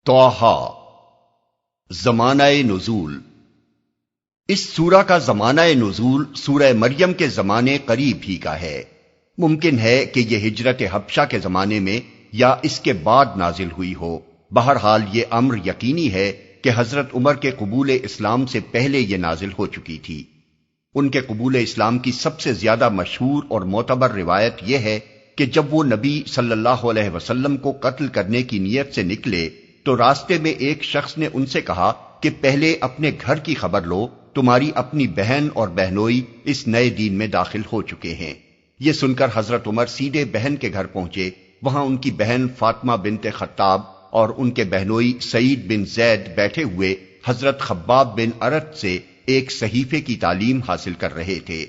طٰہٰ زمانہ نزول۔ اس سورہ کا زمانہ نزول سورہ مریم کے زمانے قریب ہی کا ہے۔ ممکن ہے کہ یہ ہجرت حبشہ کے زمانے میں یا اس کے بعد نازل ہوئی ہو۔ بہرحال یہ امر یقینی ہے کہ حضرت عمر کے قبول اسلام سے پہلے یہ نازل ہو چکی تھی۔ ان کے قبول اسلام کی سب سے زیادہ مشہور اور معتبر روایت یہ ہے کہ جب وہ نبی صلی اللہ علیہ وسلم کو قتل کرنے کی نیت سے نکلے تو راستے میں ایک شخص نے ان سے کہا کہ پہلے اپنے گھر کی خبر لو، تمہاری اپنی بہن اور بہنوئی اس نئے دین میں داخل ہو چکے ہیں۔ یہ سن کر حضرت عمر سیدھے بہن کے گھر پہنچے۔ وہاں ان کی بہن فاطمہ بنت خطاب اور ان کے بہنوئی سعید بن زید بیٹھے ہوئے حضرت خباب بن ارت سے ایک صحیفے کی تعلیم حاصل کر رہے تھے۔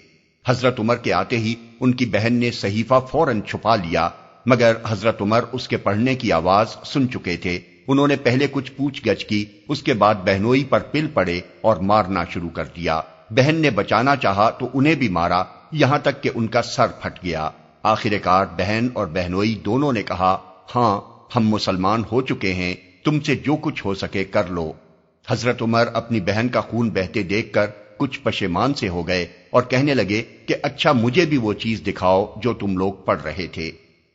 حضرت عمر کے آتے ہی ان کی بہن نے صحیفہ فوراً چھپا لیا، مگر حضرت عمر اس کے پڑھنے کی آواز سن چکے تھے۔ انہوں نے پہلے کچھ پوچھ گچھ کی، اس کے بعد بہنوئی پر پل پڑے اور مارنا شروع کر دیا۔ بہن نے بچانا چاہا تو انہیں بھی مارا، یہاں تک کہ ان کا سر پھٹ گیا۔ آخر کار بہن اور بہنوئی دونوں نے کہا، ہاں ہم مسلمان ہو چکے ہیں، تم سے جو کچھ ہو سکے کر لو۔ حضرت عمر اپنی بہن کا خون بہتے دیکھ کر کچھ پشیمان سے ہو گئے اور کہنے لگے کہ اچھا مجھے بھی وہ چیز دکھاؤ جو تم لوگ پڑھ رہے تھے۔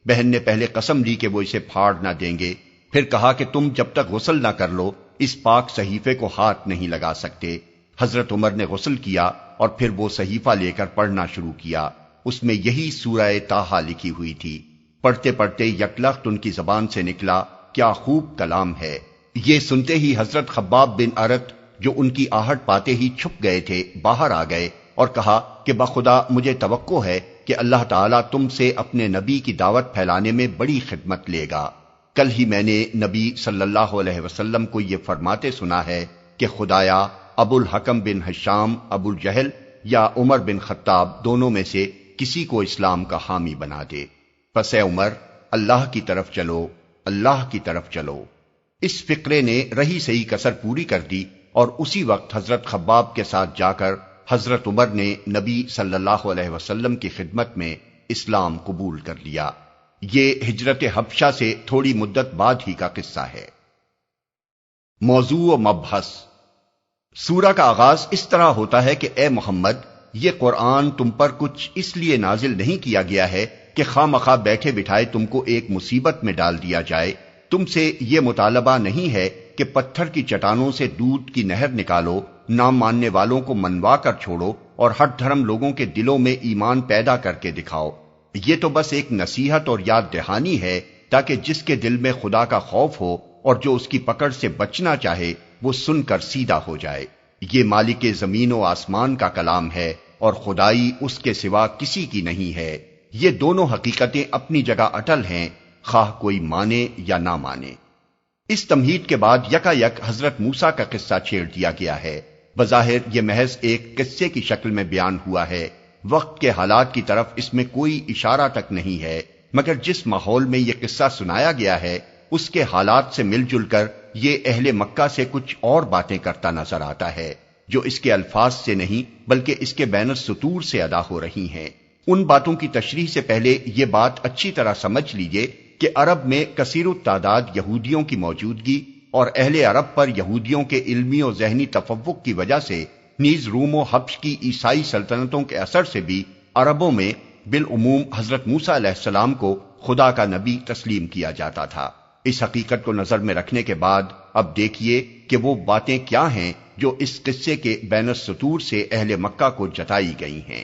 بہن نے پہلے قسم لی کہ وہ اسے پھاڑ نہ دیں گے، پھر کہا کہ تم جب تک غسل نہ کر لو اس پاک صحیفے کو ہاتھ نہیں لگا سکتے۔ حضرت عمر نے غسل کیا اور پھر وہ صحیفہ لے کر پڑھنا شروع کیا۔ اس میں یہی سورہ طٰہٰ لکھی ہوئی تھی۔ پڑھتے پڑھتے یکلخت ان کی زبان سے نکلا، کیا خوب کلام ہے۔ یہ سنتے ہی حضرت خباب بن ارت جو ان کی آہٹ پاتے ہی چھپ گئے تھے باہر آ گئے اور کہا کہ بخدا مجھے توقع ہے کہ اللہ تعالیٰ تم سے اپنے نبی کی دعوت پھیلانے میں بڑی خدمت لے گا۔ کل ہی میں نے نبی صلی اللہ علیہ وسلم کو یہ فرماتے سنا ہے کہ خدایا ابو الحکم بن ہشام ابو الجہل یا عمر بن خطاب دونوں میں سے کسی کو اسلام کا حامی بنا دے۔ پس اے عمر اللہ کی طرف چلو، اللہ کی طرف چلو۔ اس فقرے نے رہی صحیح کسر پوری کر دی اور اسی وقت حضرت خباب کے ساتھ جا کر حضرت عمر نے نبی صلی اللہ علیہ وسلم کی خدمت میں اسلام قبول کر لیا۔ یہ ہجرت حبشہ سے تھوڑی مدت بعد ہی کا قصہ ہے۔ موضوع و مبحث۔ سورہ کا آغاز اس طرح ہوتا ہے کہ اے محمد، یہ قرآن تم پر کچھ اس لیے نازل نہیں کیا گیا ہے کہ خواہ مخواہ بیٹھے بٹھائے تم کو ایک مصیبت میں ڈال دیا جائے۔ تم سے یہ مطالبہ نہیں ہے کہ پتھر کی چٹانوں سے دودھ کی نہر نکالو، نہ ماننے والوں کو منوا کر چھوڑو اور ہر دھرم لوگوں کے دلوں میں ایمان پیدا کر کے دکھاؤ۔ یہ تو بس ایک نصیحت اور یاد دہانی ہے تاکہ جس کے دل میں خدا کا خوف ہو اور جو اس کی پکڑ سے بچنا چاہے وہ سن کر سیدھا ہو جائے۔ یہ مالک زمین و آسمان کا کلام ہے اور خدائی اس کے سوا کسی کی نہیں ہے۔ یہ دونوں حقیقتیں اپنی جگہ اٹل ہیں، خواہ کوئی مانے یا نہ مانے۔ اس تمہید کے بعد یکا یک حضرت موسیٰ کا قصہ چھیڑ دیا گیا ہے۔ بظاہر یہ محض ایک قصے کی شکل میں بیان ہوا ہے، وقت کے حالات کی طرف اس میں کوئی اشارہ تک نہیں ہے، مگر جس ماحول میں یہ قصہ سنایا گیا ہے اس کے حالات سے مل جل کر یہ اہل مکہ سے کچھ اور باتیں کرتا نظر آتا ہے جو اس کے الفاظ سے نہیں بلکہ اس کے بین السطور سے ادا ہو رہی ہیں۔ ان باتوں کی تشریح سے پہلے یہ بات اچھی طرح سمجھ لیجئے کہ عرب میں کثیر التعداد یہودیوں کی موجودگی اور اہل عرب پر یہودیوں کے علمی و ذہنی تفوق کی وجہ سے نیز روم و حبش کی عیسائی سلطنتوں کے اثر سے بھی عربوں میں بالعموم حضرت موسیٰ علیہ السلام کو خدا کا نبی تسلیم کیا جاتا تھا۔ اس حقیقت کو نظر میں رکھنے کے بعد اب دیکھیے کہ وہ باتیں کیا ہیں جو اس قصے کے بین السطور سے اہل مکہ کو جتائی گئی ہیں۔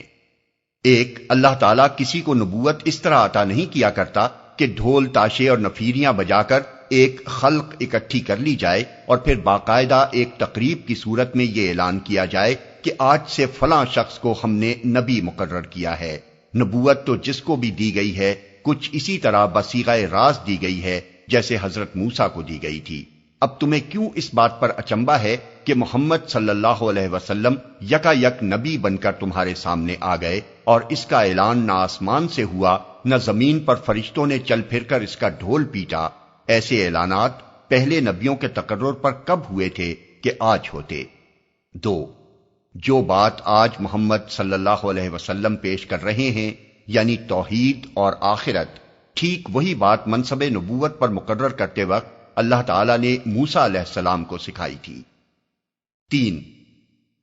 ایک، اللہ تعالیٰ کسی کو نبوت اس طرح عطا نہیں کیا کرتا کہ ڈھول تاشے اور نفیریاں بجا کر ایک خلق اکٹھی کر لی جائے اور پھر باقاعدہ ایک تقریب کی صورت میں یہ اعلان کیا جائے کہ آج سے فلاں شخص کو ہم نے نبی مقرر کیا ہے۔ نبوت تو جس کو بھی دی گئی ہے کچھ اسی طرح بصیغہ راز دی گئی ہے جیسے حضرت موسیٰ کو دی گئی تھی۔ اب تمہیں کیوں اس بات پر اچنبھا ہے کہ محمد صلی اللہ علیہ وسلم یکا یک نبی بن کر تمہارے سامنے آ گئے اور اس کا اعلان نہ آسمان سے ہوا نہ زمین پر فرشتوں نے چل پھر کر اس کا ڈھول پیٹا؟ ایسے اعلانات پہلے نبیوں کے تقرر پر کب ہوئے تھے کہ آج ہوتے؟ دو، جو بات آج محمد صلی اللہ علیہ وسلم پیش کر رہے ہیں یعنی توحید اور آخرت، ٹھیک وہی بات منصب نبوت پر مقرر کرتے وقت اللہ تعالیٰ نے موسیٰ علیہ السلام کو سکھائی تھی۔ 3،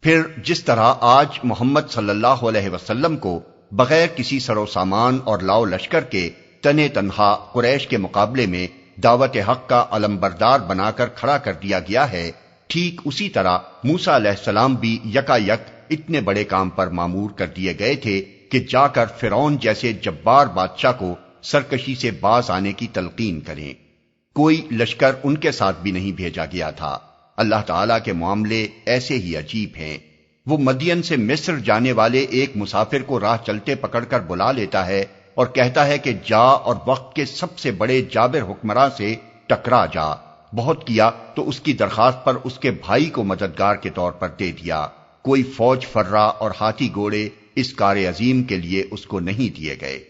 پھر جس طرح آج محمد صلی اللہ علیہ وسلم کو بغیر کسی سر و سامان اور لاؤ لشکر کے تنے تنہا قریش کے مقابلے میں دعوت حق کا علمبردار بنا کر کھڑا کر دیا گیا ہے، ٹھیک اسی طرح موسیٰ علیہ السلام بھی یکا یک اتنے بڑے کام پر مامور کر دیے گئے تھے کہ جا کر فرعون جیسے جبار بادشاہ کو سرکشی سے باز آنے کی تلقین کریں۔ کوئی لشکر ان کے ساتھ بھی نہیں بھیجا گیا تھا۔ اللہ تعالیٰ کے معاملے ایسے ہی عجیب ہیں۔ وہ مدین سے مصر جانے والے ایک مسافر کو راہ چلتے پکڑ کر بلا لیتا ہے اور کہتا ہے کہ جا اور وقت کے سب سے بڑے جابر حکمراں سے ٹکرا جا۔ بہت کیا تو اس کی درخواست پر اس کے بھائی کو مددگار کے طور پر دے دیا۔ کوئی فوج فرہ اور ہاتھی گھوڑے اس کار عظیم کے لیے اس کو نہیں دیے گئے۔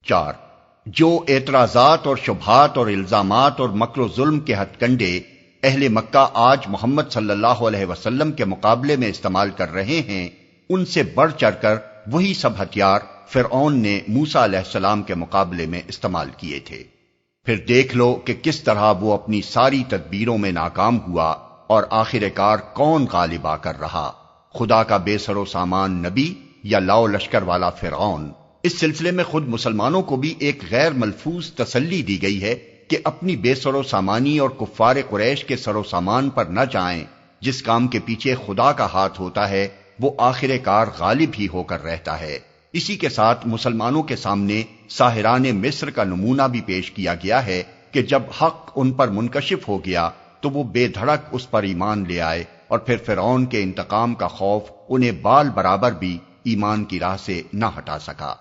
4، جو اعتراضات اور شبہات اور الزامات اور مکر و ظلم کے ہتھ کنڈے اہل مکہ آج محمد صلی اللہ علیہ وسلم کے مقابلے میں استعمال کر رہے ہیں، ان سے بڑھ چڑھ کر وہی سب ہتھیار فرعون نے موسیٰ علیہ السلام کے مقابلے میں استعمال کیے تھے۔ پھر دیکھ لو کہ کس طرح وہ اپنی ساری تدبیروں میں ناکام ہوا اور آخر کار کون غالب آ کر رہا، خدا کا بے سر و سامان نبی یا لاؤ لشکر والا فرعون۔ اس سلسلے میں خود مسلمانوں کو بھی ایک غیر ملفوظ تسلی دی گئی ہے کہ اپنی بے سر و سامانی اور کفار قریش کے سر و سامان پر نہ جائیں۔ جس کام کے پیچھے خدا کا ہاتھ ہوتا ہے وہ آخر کار غالب ہی ہو کر رہتا ہے۔ اسی کے ساتھ مسلمانوں کے سامنے ساحران مصر کا نمونہ بھی پیش کیا گیا ہے کہ جب حق ان پر منکشف ہو گیا تو وہ بے دھڑک اس پر ایمان لے آئے، اور پھر فرعون کے انتقام کا خوف انہیں بال برابر بھی ایمان کی راہ سے نہ ہٹا سکا۔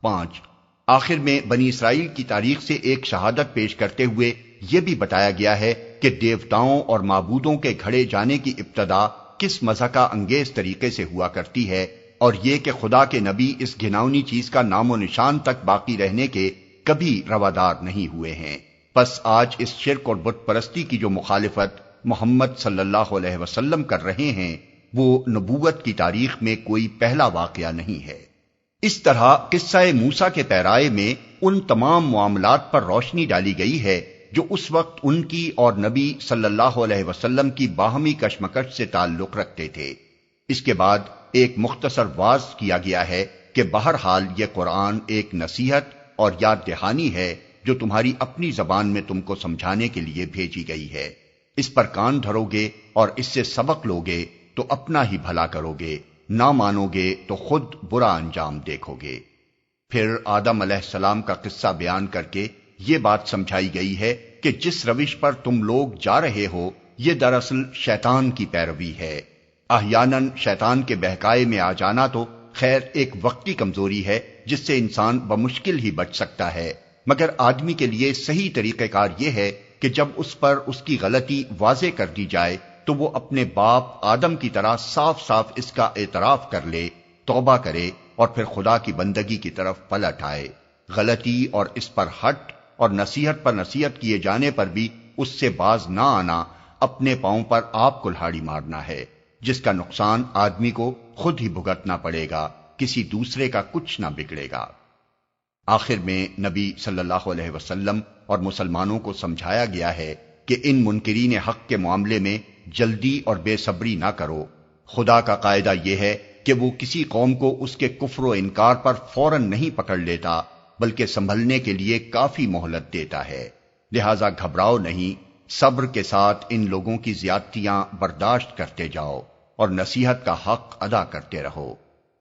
5، آخر میں بنی اسرائیل کی تاریخ سے ایک شہادت پیش کرتے ہوئے یہ بھی بتایا گیا ہے کہ دیوتاؤں اور معبودوں کے گھڑے جانے کی ابتدا کس مضحکہ انگیز طریقے سے ہوا کرتی ہے، اور یہ کہ خدا کے نبی اس گھناؤنی چیز کا نام و نشان تک باقی رہنے کے کبھی روادار نہیں ہوئے ہیں۔ پس آج اس شرک اور بت پرستی کی جو مخالفت محمد صلی اللہ علیہ وسلم کر رہے ہیں وہ نبوت کی تاریخ میں کوئی پہلا واقعہ نہیں ہے۔ اس طرح قصہ موسیٰ کے پیرائے میں ان تمام معاملات پر روشنی ڈالی گئی ہے جو اس وقت ان کی اور نبی صلی اللہ علیہ وسلم کی باہمی کشمکش سے تعلق رکھتے تھے۔ اس کے بعد ایک مختصر واعظ کیا گیا ہے کہ بہرحال یہ قرآن ایک نصیحت اور یاد دہانی ہے جو تمہاری اپنی زبان میں تم کو سمجھانے کے لیے بھیجی گئی ہے۔ اس پر کان دھرو گے اور اس سے سبق لوگے تو اپنا ہی بھلا کرو گے، نہ مانو گے تو خود برا انجام دیکھو گے۔ پھر آدم علیہ السلام کا قصہ بیان کر کے یہ بات سمجھائی گئی ہے کہ جس روش پر تم لوگ جا رہے ہو یہ دراصل شیطان کی پیروی ہے۔ احیاناً شیطان کے بہکائے میں آ جانا تو خیر ایک وقتی کمزوری ہے جس سے انسان بمشکل ہی بچ سکتا ہے، مگر آدمی کے لیے صحیح طریقہ کار یہ ہے کہ جب اس پر اس کی غلطی واضح کر دی جائے تو وہ اپنے باپ آدم کی طرح صاف صاف اس کا اعتراف کر لے، توبہ کرے اور پھر خدا کی بندگی کی طرف پلٹ آئے۔ غلطی اور اس پر ہٹ اور نصیحت پر نصیحت کیے جانے پر بھی اس سے باز نہ آنا اپنے پاؤں پر آپ کلہاڑی مارنا ہے، جس کا نقصان آدمی کو خود ہی بھگتنا پڑے گا، کسی دوسرے کا کچھ نہ بگڑے گا۔ آخر میں نبی صلی اللہ علیہ وسلم اور مسلمانوں کو سمجھایا گیا ہے کہ ان منکرین حق کے معاملے میں جلدی اور بے صبری نہ کرو۔ خدا کا قاعدہ یہ ہے کہ وہ کسی قوم کو اس کے کفر و انکار پر فوراً نہیں پکڑ لیتا بلکہ سنبھلنے کے لیے کافی مہلت دیتا ہے، لہذا گھبراؤ نہیں، صبر کے ساتھ ان لوگوں کی زیادتیاں برداشت کرتے جاؤ اور نصیحت کا حق ادا کرتے رہو۔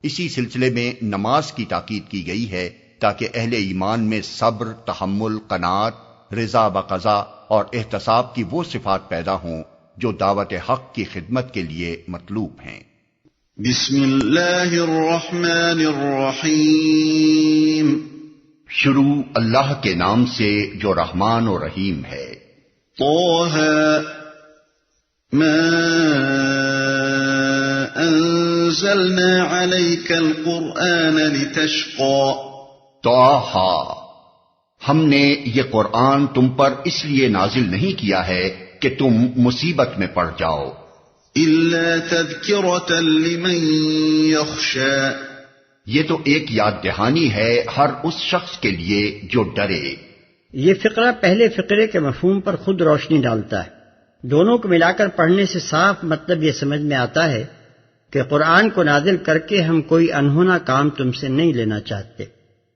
اسی سلسلے میں نماز کی تاکید کی گئی ہے تاکہ اہل ایمان میں صبر، تحمل، قناعت، رضا بقضا اور احتساب کی وہ صفات پیدا ہوں جو دعوت حق کی خدمت کے لیے مطلوب ہیں۔ بسم اللہ الرحمن الرحیم۔ شروع اللہ کے نام سے جو رحمان و رحیم ہے۔ طه ما انزلنا عليك القرآن لتشقى۔ طه، ہم نے یہ قرآن تم پر اس لیے نازل نہیں کیا ہے کہ تم مصیبت میں پڑ جاؤ، إلا تذكرة لمن يخشى۔ یہ تو ایک یاد دہانی ہے ہر اس شخص کے لیے جو ڈرے۔ یہ فقرہ پہلے فقرے کے مفہوم پر خود روشنی ڈالتا ہے۔ دونوں کو ملا کر پڑھنے سے صاف مطلب یہ سمجھ میں آتا ہے کہ قرآن کو نازل کر کے ہم کوئی انہونا کام تم سے نہیں لینا چاہتے۔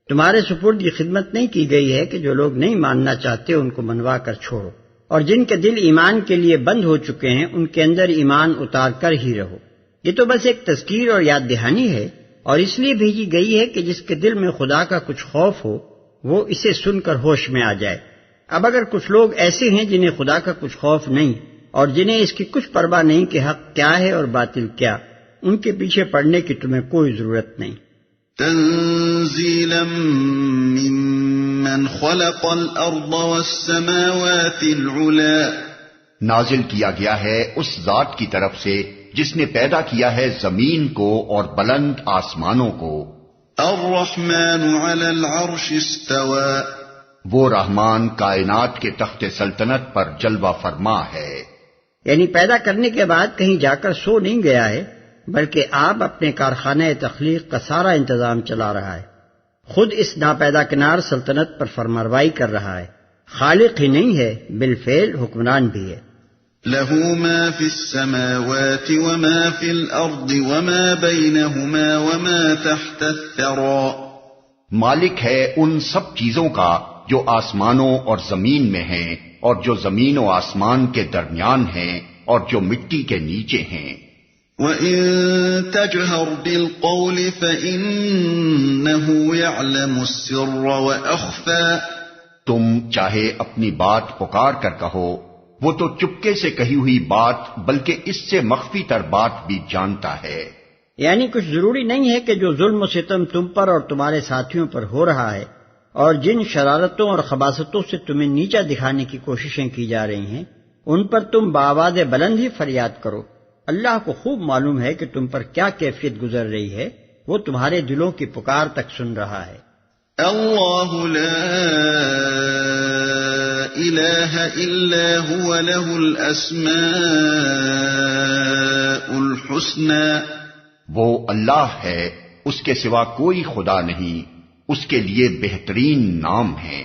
تمہارے سپرد یہ خدمت نہیں کی گئی ہے کہ جو لوگ نہیں ماننا چاہتے ان کو منوا کر چھوڑو، اور جن کے دل ایمان کے لیے بند ہو چکے ہیں ان کے اندر ایمان اتار کر ہی رہو۔ یہ تو بس ایک تذکیر اور یاد دہانی ہے، اور اس لیے بھیجی گئی ہے کہ جس کے دل میں خدا کا کچھ خوف ہو وہ اسے سن کر ہوش میں آ جائے۔ اب اگر کچھ لوگ ایسے ہیں جنہیں خدا کا کچھ خوف نہیں اور جنہیں اس کی کچھ پرواہ نہیں کہ حق کیا ہے اور باطل کیا، ان کے پیچھے پڑنے کی تمہیں کوئی ضرورت نہیں۔ تنزیلا ممن خلق الارض والسماوات العلا، نازل کیا گیا ہے اس ذات کی طرف سے جس نے پیدا کیا ہے زمین کو اور بلند آسمانوں کو۔ الرحمن علی العرش استوى، وہ رحمان کائنات کے تخت سلطنت پر جلوہ فرما ہے۔ یعنی پیدا کرنے کے بعد کہیں جا کر سو نہیں گیا ہے، بلکہ آپ اپنے کارخانہ تخلیق کا سارا انتظام چلا رہا ہے، خود اس ناپیدا کنار سلطنت پر فرمانروائی کر رہا ہے۔ خالق ہی نہیں ہے، بالفعل حکمران بھی ہے۔ له ما في السماوات وما في الأرض وما بينهما وما تحت الثرى، مالک ہے ان سب چیزوں کا جو آسمانوں اور زمین میں ہیں اور جو زمین و آسمان کے درمیان ہیں اور جو مٹی کے نیچے ہیں۔ وَإِن تَجْهَرْ بِالْقَوْلِ فَإِنَّهُ يَعْلَمُ السِّرَّ وَأَخْفَى، تم چاہے اپنی بات پکار کر کہو، وہ تو چپکے سے کہی ہوئی بات بلکہ اس سے مخفی تر بات بھی جانتا ہے۔ یعنی کچھ ضروری نہیں ہے کہ جو ظلم و ستم تم پر اور تمہارے ساتھیوں پر ہو رہا ہے اور جن شرارتوں اور خباثتوں سے تمہیں نیچا دکھانے کی کوششیں کی جا رہی ہیں ان پر تم بآواز بلند ہی فریاد کرو۔ اللہ کو خوب معلوم ہے کہ تم پر کیا کیفیت گزر رہی ہے، وہ تمہارے دلوں کی پکار تک سن رہا ہے۔ اللہ لا الہ الا هو له الاسماء الحسنى، وہ اللہ ہے، اس کے سوا کوئی خدا نہیں، اس کے لیے بہترین نام ہیں،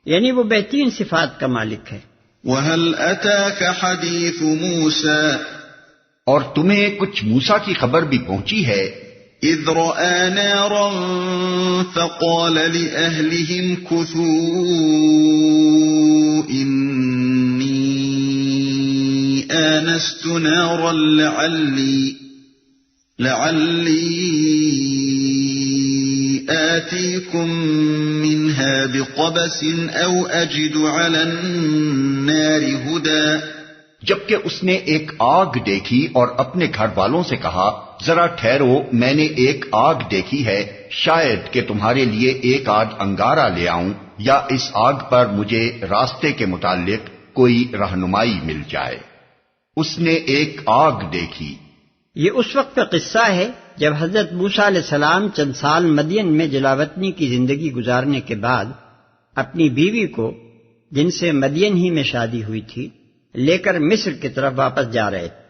یعنی وہ بہترین صفات کا مالک ہے۔ وَهَلْ أَتَاكَ حَدِيثُ مُوسَى، اور تمہیں کچھ موسیٰ کی خبر بھی پہنچی ہے۔ إِذْ رَأَىٰ نَارًا فَقَالَ لِأَهْلِهِمْ كُثُوا إِنِّي آنَسْتُ نَارًا لَعَلِّي آتِيكُم مِّنْهَا بِقَبَسٍ أَوْ أَجِدُ عَلَى النَّارِ هُدًى، جبکہ اس نے ایک آگ دیکھی اور اپنے گھر والوں سے کہا، ذرا ٹھہرو، میں نے ایک آگ دیکھی ہے، شاید کہ تمہارے لیے ایک آدھ انگارہ لے آؤں یا اس آگ پر مجھے راستے کے متعلق کوئی رہنمائی مل جائے۔ اس نے ایک آگ دیکھی۔ یہ اس وقت کا قصہ ہے جب حضرت موسیٰ علیہ السلام چند سال مدین میں جلاوطنی کی زندگی گزارنے کے بعد اپنی بیوی کو، جن سے مدین ہی میں شادی ہوئی تھی، لے کر مصر کی طرف واپس جا رہے تھے۔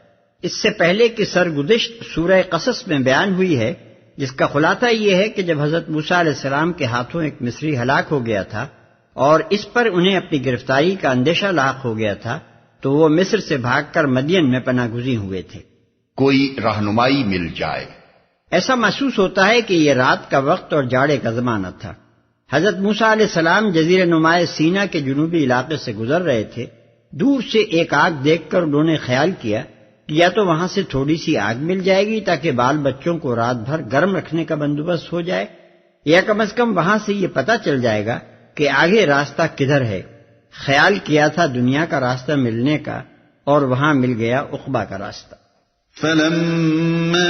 اس سے پہلے کی سرگزشت سورہ قصص میں بیان ہوئی ہے، جس کا خلاصہ یہ ہے کہ جب حضرت موسیٰ علیہ السلام کے ہاتھوں ایک مصری ہلاک ہو گیا تھا اور اس پر انہیں اپنی گرفتاری کا اندیشہ لاحق ہو گیا تھا تو وہ مصر سے بھاگ کر مدین میں پناہ گزین ہوئے تھے۔ کوئی رہنمائی مل جائے۔ ایسا محسوس ہوتا ہے کہ یہ رات کا وقت اور جاڑے کا زمانہ تھا۔ حضرت موسیٰ علیہ السلام جزیرہ نمایاں سینا کے جنوبی علاقے سے گزر رہے تھے۔ دور سے ایک آگ دیکھ کر انہوں نے خیال کیا کہ یا تو وہاں سے تھوڑی سی آگ مل جائے گی تاکہ بال بچوں کو رات بھر گرم رکھنے کا بندوبست ہو جائے، یا کم از کم وہاں سے یہ پتہ چل جائے گا کہ آگے راستہ کدھر ہے۔ خیال کیا تھا دنیا کا راستہ ملنے کا، اور وہاں مل گیا عقبہ کا راستہ۔ فَلَمَّا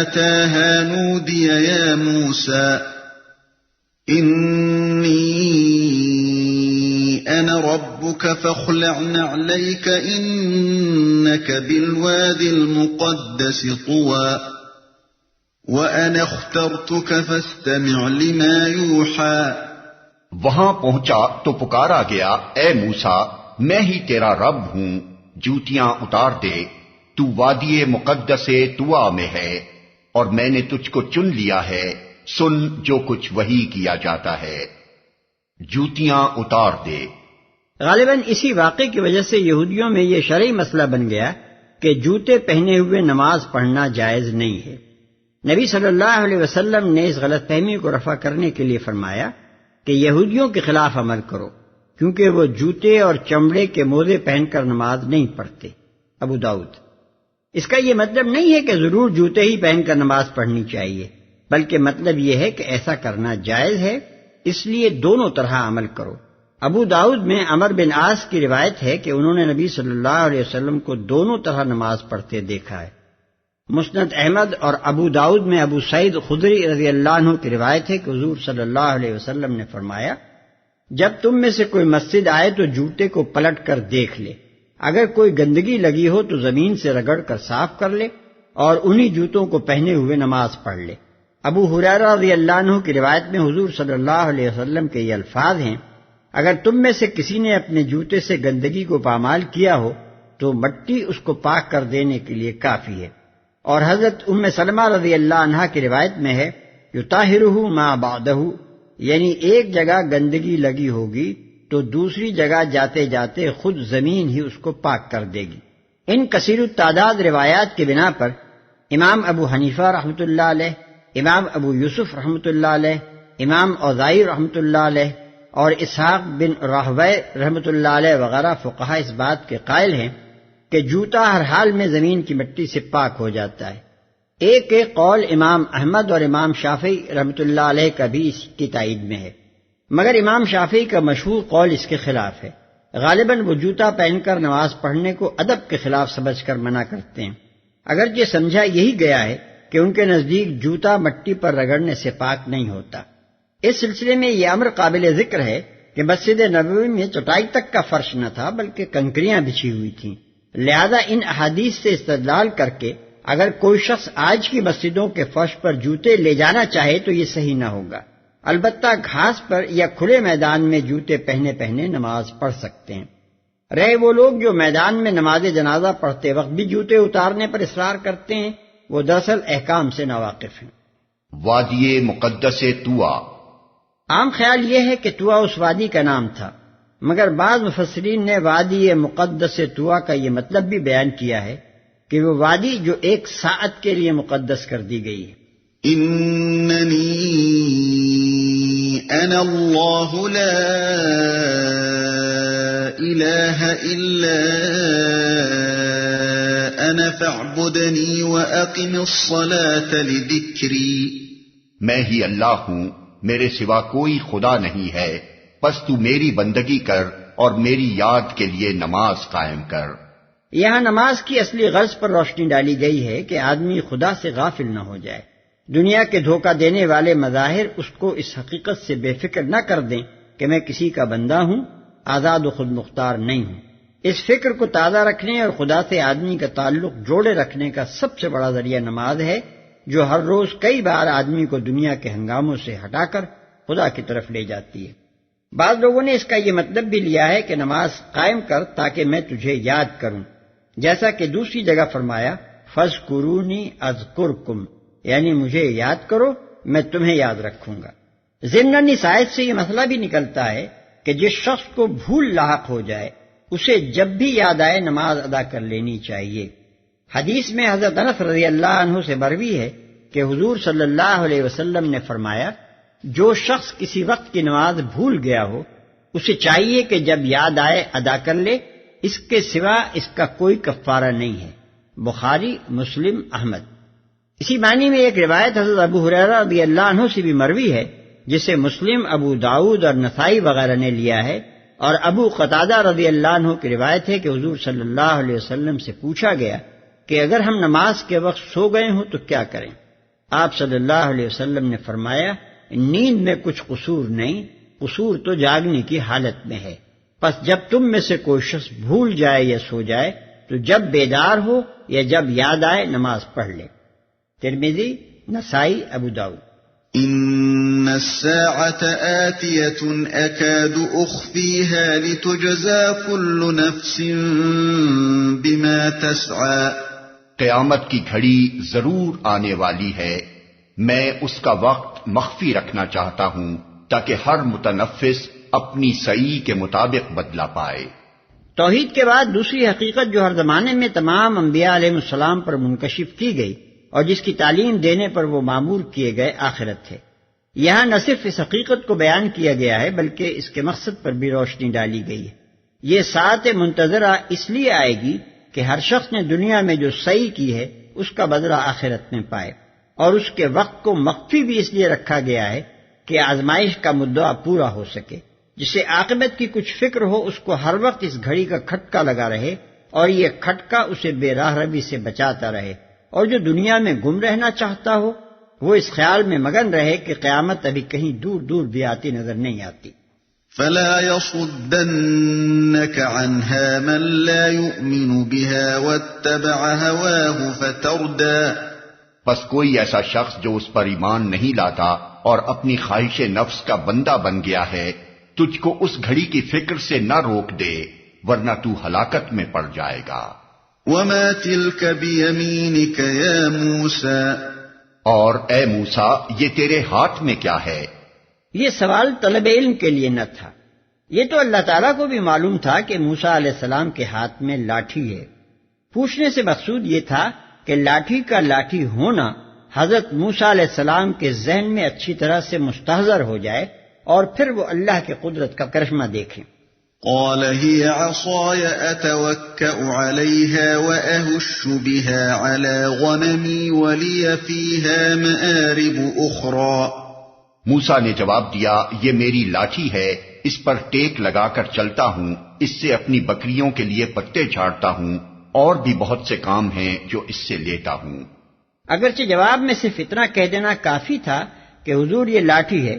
أَتَاهَا نُودِيَ يَا مُوسَىٰ إِنِّي أَنَا رَبُّكَ فَاخْلَعْ نَعْلَيْكَ إِنَّكَ بِالْوَادِ الْمُقَدَّسِ طُوًى وَأَنَا اخْتَرْتُكَ فَاسْتَمِعْ لِمَا يُوحَىٰ۔ وہاں پہنچا تو پکارا گیا، اے موسیٰ، میں ہی تیرا رب ہوں، جوتیاں اتار دے، تو وادی مقدس طوا میں ہے اور میں نے تجھ کو چن لیا ہے، سن جو کچھ وحی کیا جاتا ہے۔ جوتیاں اتار دے۔ غالباً اسی واقعے کی وجہ سے یہودیوں میں یہ شرعی مسئلہ بن گیا کہ جوتے پہنے ہوئے نماز پڑھنا جائز نہیں ہے۔ نبی صلی اللہ علیہ وسلم نے اس غلط فہمی کو رفع کرنے کے لیے فرمایا کہ یہودیوں کے خلاف عمل کرو، کیونکہ وہ جوتے اور چمڑے کے موزے پہن کر نماز نہیں پڑھتے۔ ابو داؤد۔ اس کا یہ مطلب نہیں ہے کہ ضرور جوتے ہی پہن کر نماز پڑھنی چاہیے، بلکہ مطلب یہ ہے کہ ایسا کرنا جائز ہے، اس لیے دونوں طرح عمل کرو۔ ابو داؤد میں عمر بن عاص کی روایت ہے کہ انہوں نے نبی صلی اللہ علیہ وسلم کو دونوں طرح نماز پڑھتے دیکھا ہے۔ مسند احمد اور ابو داؤد میں ابو سعید خدری رضی اللہ عنہ کی روایت ہے کہ حضور صلی اللہ علیہ وسلم نے فرمایا، جب تم میں سے کوئی مسجد آئے تو جوتے کو پلٹ کر دیکھ لے، اگر کوئی گندگی لگی ہو تو زمین سے رگڑ کر صاف کر لے اور انہی جوتوں کو پہنے ہوئے نماز پڑھ لے۔ ابو ہریرہ رضی اللہ عنہ کی روایت میں حضور صلی اللہ علیہ وسلم کے یہ الفاظ ہیں، اگر تم میں سے کسی نے اپنے جوتے سے گندگی کو پامال کیا ہو تو مٹی اس کو پاک کر دینے کے لیے کافی ہے۔ اور حضرت ام سلمہ رضی اللہ عنہا کی روایت میں ہے، یطہرہ ما بعدہ، یعنی ایک جگہ گندگی لگی ہوگی تو دوسری جگہ جاتے جاتے خود زمین ہی اس کو پاک کر دے گی۔ ان کثیر التعداد روایات کی بنا پر امام ابو حنیفہ رحمۃ اللہ علیہ، امام ابو یوسف رحمۃ اللہ علیہ، امام اوزاعی رحمۃ اللہ علیہ اور اسحاق بن راہوے رحمۃ اللہ علیہ وغیرہ فقہاء اس بات کے قائل ہیں کہ جوتا ہر حال میں زمین کی مٹی سے پاک ہو جاتا ہے۔ ایک قول امام احمد اور امام شافعی رحمۃ اللہ علیہ کا بھی اس کی تائید میں ہے، مگر امام شافعی کا مشہور قول اس کے خلاف ہے۔ غالباً وہ جوتا پہن کر نماز پڑھنے کو ادب کے خلاف سمجھ کر منع کرتے ہیں، اگرچہ سمجھا یہی گیا ہے کہ ان کے نزدیک جوتا مٹی پر رگڑنے سے پاک نہیں ہوتا۔ اس سلسلے میں یہ امر قابل ذکر ہے کہ مسجد نبوی میں چٹائی تک کا فرش نہ تھا بلکہ کنکریاں بچھی ہوئی تھیں، لہذا ان احادیث سے استدلال کر کے اگر کوئی شخص آج کی مسجدوں کے فرش پر جوتے لے جانا چاہے تو یہ صحیح نہ ہوگا۔ البتہ گھاس پر یا کھلے میدان میں جوتے پہنے نماز پڑھ سکتے ہیں۔ رہے وہ لوگ جو میدان میں نماز جنازہ پڑھتے وقت بھی جوتے اتارنے پر اصرار کرتے ہیں، وہ دراصل احکام سے ناواقف ہیں۔ وادی مقدس طوا۔ عام خیال یہ ہے کہ طوا اس وادی کا نام تھا، مگر بعض مفسرین نے وادی مقدس طوا کا یہ مطلب بھی بیان کیا ہے کہ وہ وادی جو ایک ساعت کے لیے مقدس کر دی گئی ہے۔ اننی انا اللہ لا الہ الا انا فاعبدنی واقم الصلاة لذکری۔ میں ہی اللہ ہوں، میرے سوا کوئی خدا نہیں ہے، پس تو میری بندگی کر اور میری یاد کے لیے نماز قائم کر۔ یہاں نماز کی اصلی غرض پر روشنی ڈالی گئی ہے کہ آدمی خدا سے غافل نہ ہو جائے، دنیا کے دھوکہ دینے والے مظاہر اس کو اس حقیقت سے بے فکر نہ کر دیں کہ میں کسی کا بندہ ہوں، آزاد و خود مختار نہیں ہوں۔ اس فکر کو تازہ رکھنے اور خدا سے آدمی کا تعلق جوڑے رکھنے کا سب سے بڑا ذریعہ نماز ہے، جو ہر روز کئی بار آدمی کو دنیا کے ہنگاموں سے ہٹا کر خدا کی طرف لے جاتی ہے۔ بعض لوگوں نے اس کا یہ مطلب بھی لیا ہے کہ نماز قائم کر تاکہ میں تجھے یاد کروں، جیسا کہ دوسری جگہ فرمایا فَاذْكُرُونِي أَذْكُرْكُمْ، یعنی مجھے یاد کرو میں تمہیں یاد رکھوں گا۔ ضمناً اس آیت سے یہ مسئلہ بھی نکلتا ہے کہ جس شخص کو بھول لاحق ہو جائے اسے جب بھی یاد آئے نماز ادا کر لینی چاہیے۔ حدیث میں حضرت انس رضی اللہ عنہ سے مروی ہے کہ حضور صلی اللہ علیہ وسلم نے فرمایا، جو شخص کسی وقت کی نماز بھول گیا ہو اسے چاہیے کہ جب یاد آئے ادا کر لے، اس کے سوا اس کا کوئی کفارہ نہیں ہے۔ بخاری، مسلم، احمد۔ اسی معنی میں ایک روایت حضرت ابو ہریرہ رضی اللہ عنہ سے بھی مروی ہے جسے مسلم، ابو داؤد اور نسائی وغیرہ نے لیا ہے، اور ابو قتادہ رضی اللہ عنہ کی روایت ہے کہ حضور صلی اللہ علیہ وسلم سے پوچھا گیا کہ اگر ہم نماز کے وقت سو گئے ہوں تو کیا کریں؟ آپ صلی اللہ علیہ وسلم نے فرمایا، نیند میں کچھ قصور نہیں، قصور تو جاگنے کی حالت میں ہے، پس جب تم میں سے کوئی شخص بھول جائے یا سو جائے تو جب بیدار ہو یا جب یاد آئے نماز پڑھ لے۔ ترمذی، نسائی، ابو داؤد۔ ان الساعة آتية أكاد أخفيها لتجزى كل نفس بما تسعى۔ قیامت کی گھڑی ضرور آنے والی ہے، میں اس کا وقت مخفی رکھنا چاہتا ہوں تاکہ ہر متنفس اپنی سعی کے مطابق بدلہ پائے۔ توحید کے بعد دوسری حقیقت جو ہر زمانے میں تمام انبیاء علیہ السلام پر منکشف کی گئی اور جس کی تعلیم دینے پر وہ معمور کیے گئے، آخرت ہے۔ یہاں نہ صرف اس حقیقت کو بیان کیا گیا ہے بلکہ اس کے مقصد پر بھی روشنی ڈالی گئی ہے۔ یہ ساعت منتظرہ اس لیے آئے گی کہ ہر شخص نے دنیا میں جو سعی کی ہے اس کا بدلہ آخرت میں پائے، اور اس کے وقت کو مخفی بھی اس لیے رکھا گیا ہے کہ آزمائش کا مدعا پورا ہو سکے۔ جسے عاقبت کی کچھ فکر ہو اس کو ہر وقت اس گھڑی کا کھٹکا لگا رہے، اور یہ کھٹکا اسے بے راہ روی سے بچاتا رہے، اور جو دنیا میں گم رہنا چاہتا ہو وہ اس خیال میں مگن رہے کہ قیامت ابھی کہیں دور دور بھی آتی نظر نہیں آتی۔ فلا يصدنك عنها من لا يؤمن بها واتبع هواه فتردى، پس کوئی ایسا شخص جو اس پر ایمان نہیں لاتا اور اپنی خواہش نفس کا بندہ بن گیا ہے تجھ کو اس گھڑی کی فکر سے نہ روک دے، ورنہ تو ہلاکت میں پڑ جائے گا۔ وما تلك بيمينك يا موسى، اور اے موسیٰ یہ تیرے ہاتھ میں کیا ہے؟ یہ سوال طلب علم کے لیے نہ تھا، یہ تو اللہ تعالیٰ کو بھی معلوم تھا کہ موسیٰ علیہ السلام کے ہاتھ میں لاٹھی ہے۔ پوچھنے سے مقصود یہ تھا کہ لاٹھی کا لاٹھی ہونا حضرت موسیٰ علیہ السلام کے ذہن میں اچھی طرح سے مستحضر ہو جائے اور پھر وہ اللہ کی قدرت کا کرشمہ دیکھیں۔ قال هي عصاي أتوكأ عليها وأهش بها على غنمي ولي فيها مآرب أخرى، موسیٰ نے جواب دیا یہ میری لاٹھی ہے، اس پر ٹیک لگا کر چلتا ہوں، اس سے اپنی بکریوں کے لیے پتے جھاڑتا ہوں، اور بھی بہت سے کام ہیں جو اس سے لیتا ہوں۔ اگرچہ جواب میں صرف اتنا کہہ دینا کافی تھا کہ حضور یہ لاٹھی ہے،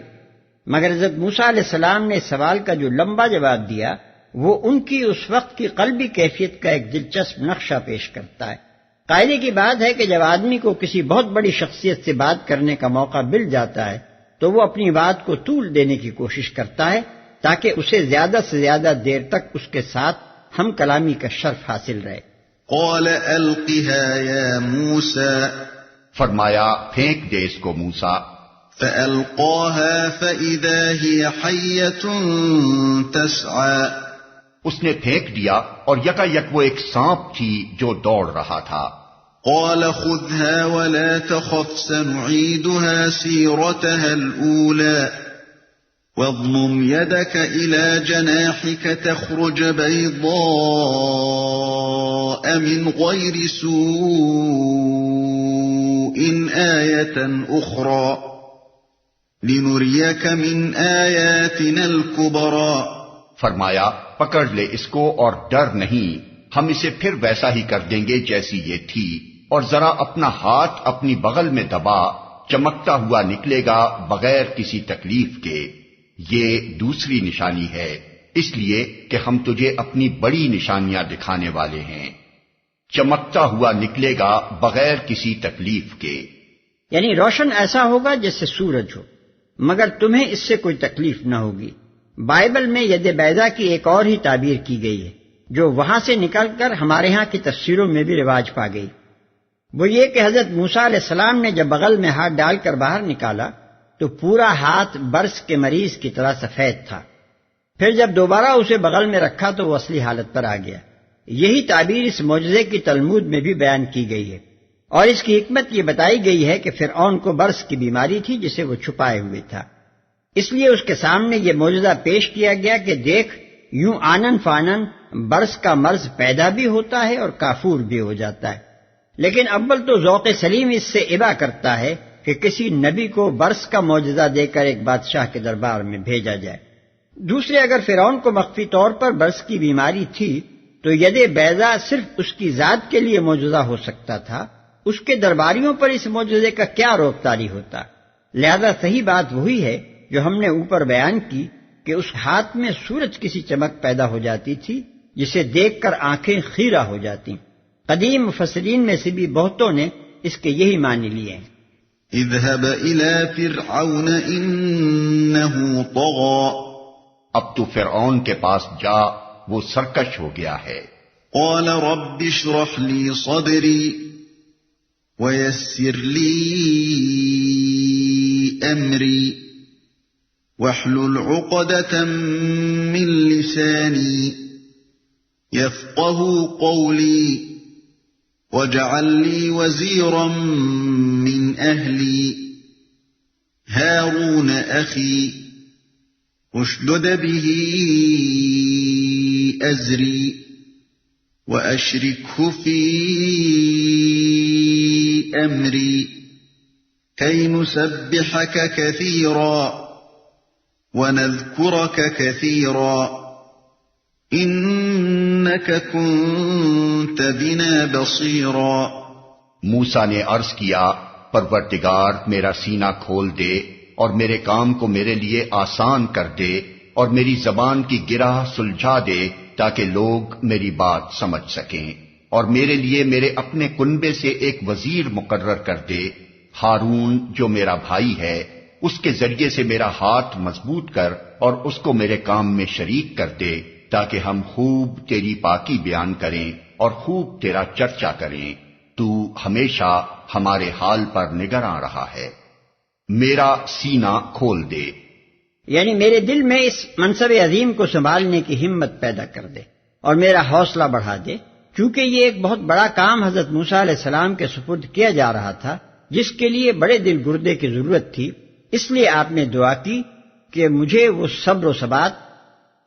مگر حضرت موسیٰ علیہ السلام نے سوال کا جو لمبا جواب دیا وہ ان کی اس وقت کی قلبی کیفیت کا ایک دلچسپ نقشہ پیش کرتا ہے۔ قاعدے کی بات ہے کہ جب آدمی کو کسی بہت بڑی شخصیت سے بات کرنے کا موقع مل جاتا ہے تو وہ اپنی بات کو طول دینے کی کوشش کرتا ہے تاکہ اسے زیادہ سے زیادہ دیر تک اس کے ساتھ ہم کلامی کا شرف حاصل رہے۔ قال ألقها يا موسى، فرمایا پھینک دے اس کو موسیٰ۔ فألقاها فإذا هي حية تسعى، اس نے پھینک دیا اور یکا یک وہ ایک سانپ تھی جو دوڑ رہا تھا۔ قال خذها ولا تخف سنعيدها سيرتها الأولى واضمم يدك إلى جناحك تخرج بيضاء من غير سوء آية أخرى لنريك من آياتنا الكبرى، فرمایا پکڑ لے اس کو اور ڈر نہیں، ہم اسے پھر ویسا ہی کر دیں گے جیسی یہ تھی، اور ذرا اپنا ہاتھ اپنی بغل میں دبا، چمکتا ہوا نکلے گا بغیر کسی تکلیف کے۔ یہ دوسری نشانی ہے، اس لیے کہ ہم تجھے اپنی بڑی نشانیاں دکھانے والے ہیں۔ چمکتا ہوا نکلے گا بغیر کسی تکلیف کے، یعنی روشن ایسا ہوگا جیسے سورج ہو، مگر تمہیں اس سے کوئی تکلیف نہ ہوگی۔ بائبل میں ید بیضا کی ایک اور ہی تعبیر کی گئی ہے جو وہاں سے نکل کر ہمارے ہاں کی تفسیروں میں بھی رواج پا گئی۔ وہ یہ کہ حضرت موسیٰ علیہ السلام نے جب بغل میں ہاتھ ڈال کر باہر نکالا تو پورا ہاتھ برس کے مریض کی طرح سفید تھا، پھر جب دوبارہ اسے بغل میں رکھا تو وہ اصلی حالت پر آ گیا۔ یہی تعبیر اس معجزے کی تلمود میں بھی بیان کی گئی ہے، اور اس کی حکمت یہ بتائی گئی ہے کہ فرعون کو برس کی بیماری تھی جسے وہ چھپائے ہوئے تھا، اس لیے اس کے سامنے یہ معجزہ پیش کیا گیا کہ دیکھ یوں آنن فانن برس کا مرض پیدا بھی ہوتا ہے اور کافور بھی ہو جاتا ہے۔ لیکن اول تو ذوق سلیم اس سے ابا کرتا ہے کہ کسی نبی کو برس کا معجزہ دے کر ایک بادشاہ کے دربار میں بھیجا جائے۔ دوسرے، اگر فرعون کو مخفی طور پر برس کی بیماری تھی تو ید بیضا صرف اس کی ذات کے لیے معجزہ ہو سکتا تھا، اس کے درباریوں پر اس معجزے کا کیا روک طاری ہوتا؟ لہذا صحیح بات وہی ہے جو ہم نے اوپر بیان کی کہ اس ہاتھ میں سورج کسی چمک پیدا ہو جاتی تھی جسے دیکھ کر آنکھیں خیرہ ہو جاتی۔ قدیم مفسرین میں سے بھی بہتوں نے اس کے یہی معنی لیے ہیں۔ اذهب الى فرعون انه طغى، اب تو فرعون کے پاس جا، وہ سرکش ہو گیا ہے۔ قال رب اشرح لي صدري ويسر لي امري واحلل عقدة من لساني يفقهوا قولي واجعل لي وزيرا من أهلي هارون أخي اشدد به أزري وأشركه في أمري كي نسبحك كثيرا وَنَذْكُرَكَ كَثِيرًا إِنَّكَ كُنْتَ بِنَا بَصِيرًا۔ موسیٰ نے عرض کیا، پروردگار میرا سینہ کھول دے اور میرے کام کو میرے لیے آسان کر دے اور میری زبان کی گرہ سلجھا دے تاکہ لوگ میری بات سمجھ سکیں، اور میرے لیے میرے اپنے کنبے سے ایک وزیر مقرر کر دے، ہارون جو میرا بھائی ہے، اس کے ذریعے سے میرا ہاتھ مضبوط کر اور اس کو میرے کام میں شریک کر دے تاکہ ہم خوب تیری پاکی بیان کریں اور خوب تیرا چرچا کریں۔ تو ہمیشہ ہمارے حال پر نگراں رہا ہے۔ میرا سینہ کھول دے، یعنی میرے دل میں اس منصب عظیم کو سنبھالنے کی ہمت پیدا کر دے اور میرا حوصلہ بڑھا دے، چونکہ یہ ایک بہت بڑا کام حضرت موسیٰ علیہ السلام کے سپرد کیا جا رہا تھا، جس کے لیے بڑے دل گردے کی ضرورت تھی۔ اس لیے آپ نے دعا کی کہ مجھے وہ صبر و ثبات،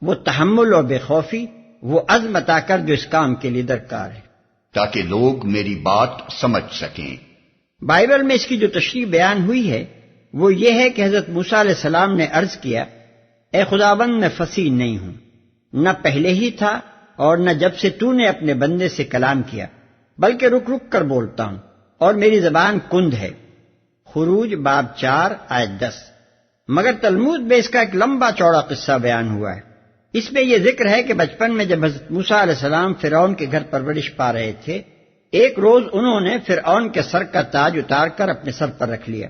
وہ تحمل اور بے خوفی، وہ عزم عطا کر جو اس کام کے لیے درکار ہے، تاکہ لوگ میری بات سمجھ سکیں۔ بائبل میں اس کی جو تشریح بیان ہوئی ہے وہ یہ ہے کہ حضرت موسیٰ علیہ السلام نے عرض کیا، اے خداوند میں فصیح نہیں ہوں، نہ پہلے ہی تھا اور نہ جب سے تو نے اپنے بندے سے کلام کیا، بلکہ رک رک کر بولتا ہوں اور میری زبان کند ہے۔ خروج باب 4 آیت 10۔ مگر تلمود میں اس کا ایک لمبا چوڑا قصہ بیان ہوا ہے۔ اس میں یہ ذکر ہے کہ بچپن میں جب حضرت موسیٰ علیہ السلام فرعون کے گھر پرورش پا رہے تھے، ایک روز انہوں نے فرعون کے سر کا تاج اتار کر اپنے سر پر رکھ لیا۔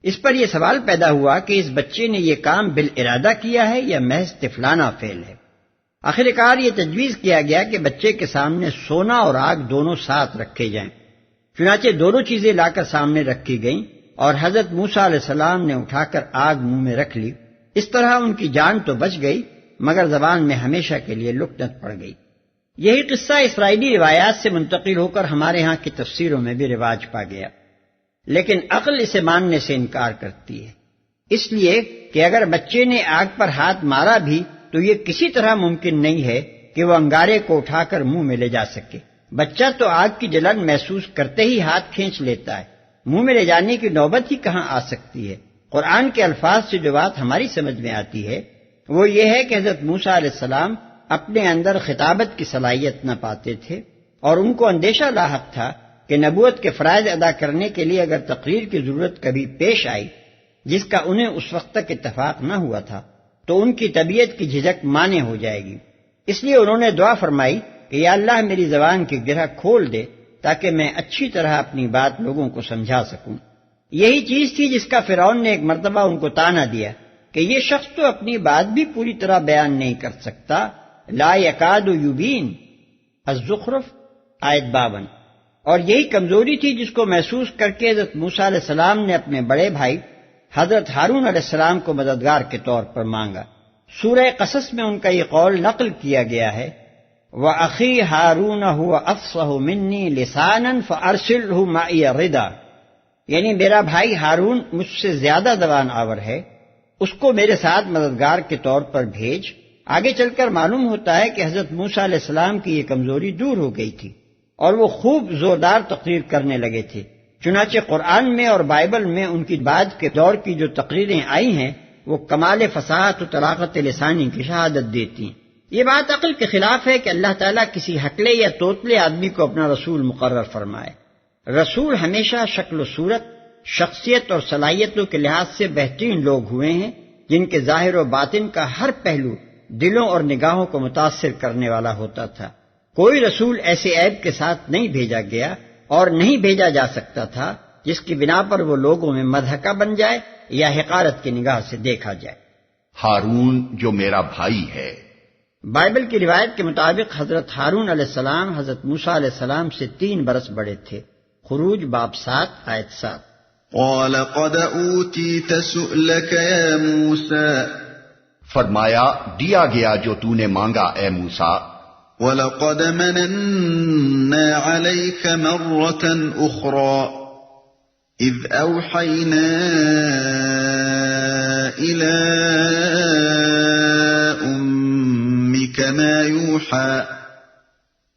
اس پر یہ سوال پیدا ہوا کہ اس بچے نے یہ کام بالارادہ کیا ہے یا محض طفلانہ فعل ہے۔ آخر کار یہ تجویز کیا گیا کہ بچے کے سامنے سونا اور آگ دونوں ساتھ رکھے جائیں۔ چنانچہ دونوں چیزیں لا کر سامنے رکھی گئیں اور حضرت موسیٰ علیہ السلام نے اٹھا کر آگ منہ میں رکھ لی۔ اس طرح ان کی جان تو بچ گئی مگر زبان میں ہمیشہ کے لیے لکنت پڑ گئی۔ یہی قصہ اسرائیلی روایات سے منتقل ہو کر ہمارے ہاں کی تفسیروں میں بھی رواج پا گیا، لیکن عقل اسے ماننے سے انکار کرتی ہے، اس لیے کہ اگر بچے نے آگ پر ہاتھ مارا بھی تو یہ کسی طرح ممکن نہیں ہے کہ وہ انگارے کو اٹھا کر منہ میں لے جا سکے۔ بچہ تو آگ کی جلن محسوس کرتے ہی ہاتھ کھینچ لیتا ہے، منہ میں لے جانے کی نوبت ہی کہاں آ سکتی ہے۔ قرآن کے الفاظ سے جو بات ہماری سمجھ میں آتی ہے وہ یہ ہے کہ حضرت موسیٰ علیہ السلام اپنے اندر خطابت کی صلاحیت نہ پاتے تھے، اور ان کو اندیشہ لاحق تھا کہ نبوت کے فرائض ادا کرنے کے لیے اگر تقریر کی ضرورت کبھی پیش آئی جس کا انہیں اس وقت تک اتفاق نہ ہوا تھا تو ان کی طبیعت کی جھجک مانے ہو جائے گی۔ اس لیے انہوں نے دعا فرمائی کہ یا اللہ میری زبان کی گرہ کھول دے تاکہ میں اچھی طرح اپنی بات لوگوں کو سمجھا سکوں۔ یہی چیز تھی جس کا فرعون نے ایک مرتبہ ان کو طعنہ دیا کہ یہ شخص تو اپنی بات بھی پوری طرح بیان نہیں کر سکتا، لا یکاد یبین، الزخرف آیت 52۔ اور یہی کمزوری تھی جس کو محسوس کر کے حضرت موسیٰ علیہ السلام نے اپنے بڑے بھائی حضرت ہارون علیہ السلام کو مددگار کے طور پر مانگا۔ سورہ قصص میں ان کا یہ قول نقل کیا گیا ہے، وَأَخِي هَارُونَ هُوَ أَفْصَحُ مِنِّي لِسَانًا فَأَرْسِلْهُ مَعِيَ رِدًا، یعنی میرا بھائی ہارون مجھ سے زیادہ زبان آور ہے، اس کو میرے ساتھ مددگار کے طور پر بھیج۔ آگے چل کر معلوم ہوتا ہے کہ حضرت موسیٰ علیہ السلام کی یہ کمزوری دور ہو گئی تھی اور وہ خوب زوردار تقریر کرنے لگے تھے۔ چنانچہ قرآن میں اور بائبل میں ان کی بعد کے دور کی جو تقریریں آئی ہیں وہ کمال فصاحت و طلاقت لسانی کی شہادت دیتی ہیں۔ یہ بات عقل کے خلاف ہے کہ اللہ تعالیٰ کسی ہکلے یا توتلے آدمی کو اپنا رسول مقرر فرمائے۔ رسول ہمیشہ شکل و صورت، شخصیت اور صلاحیتوں کے لحاظ سے بہترین لوگ ہوئے ہیں جن کے ظاہر و باطن کا ہر پہلو دلوں اور نگاہوں کو متاثر کرنے والا ہوتا تھا۔ کوئی رسول ایسے عیب کے ساتھ نہیں بھیجا گیا اور نہیں بھیجا جا سکتا تھا جس کی بنا پر وہ لوگوں میں مضحکہ بن جائے یا حقارت کی نگاہ سے دیکھا جائے۔ ہارون جو میرا بھائی ہے۔ بائبل کی روایت کے مطابق حضرت ہارون علیہ السلام حضرت موسیٰ علیہ السلام سے 3 برس بڑے تھے۔ خروج باب 7 آیت 7۔ قال قد أوتيت سؤلك يا موسى فرمایا دیا گیا جو تو نے مانگا اے موسیٰ. وَلَقَدْ مَنَنَّا عَلَيْكَ مَرَّةً أُخْرَى إِذْ أَوْحَيْنَا إِلَىٰ أُمِّكَ مَا يُوحَىٰ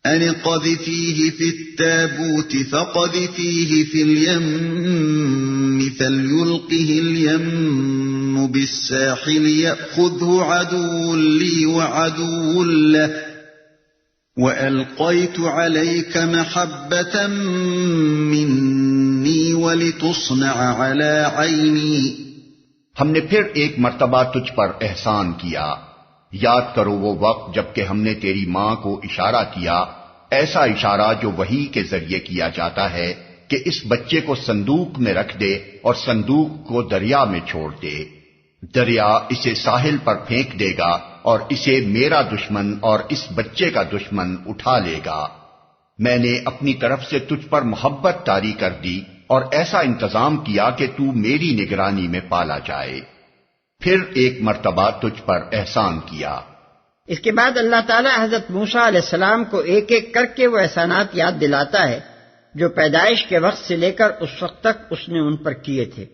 أَنِ اقْذِفِيهِ فِي التَّابُوتِ فَاقْذِفِيهِ فِي الْيَمِّ فَلْيُلْقِهِ الْيَمُّ بِالسَّاحِلِ يَأْخُذْهُ عَدُوٌّ لِّي وَعَدُوٌّ لَّهُ وَأَلْقَيْتُ عَلَيْكَ مَحَبَّةً مِّنِّي وَلِتُصْنَعَ عَلَىٰ عَيْنِي. ہم نے پھر ایک مرتبہ تجھ پر احسان کیا. یاد کرو وہ وقت جب کہ ہم نے تیری ماں کو اشارہ کیا، ایسا اشارہ جو وحی کے ذریعے کیا جاتا ہے کہ اس بچے کو صندوق میں رکھ دے اور صندوق کو دریا میں چھوڑ دے. دریا اسے ساحل پر پھینک دے گا اور اسے میرا دشمن اور اس بچے کا دشمن اٹھا لے گا. میں نے اپنی طرف سے تجھ پر محبت طاری کر دی اور ایسا انتظام کیا کہ تو میری نگرانی میں پالا جائے. پھر ایک مرتبہ تجھ پر احسان کیا. اس کے بعد اللہ تعالیٰ حضرت موسیٰ علیہ السلام کو ایک ایک کر کے وہ احسانات یاد دلاتا ہے جو پیدائش کے وقت سے لے کر اس وقت تک اس نے ان پر کیے تھے.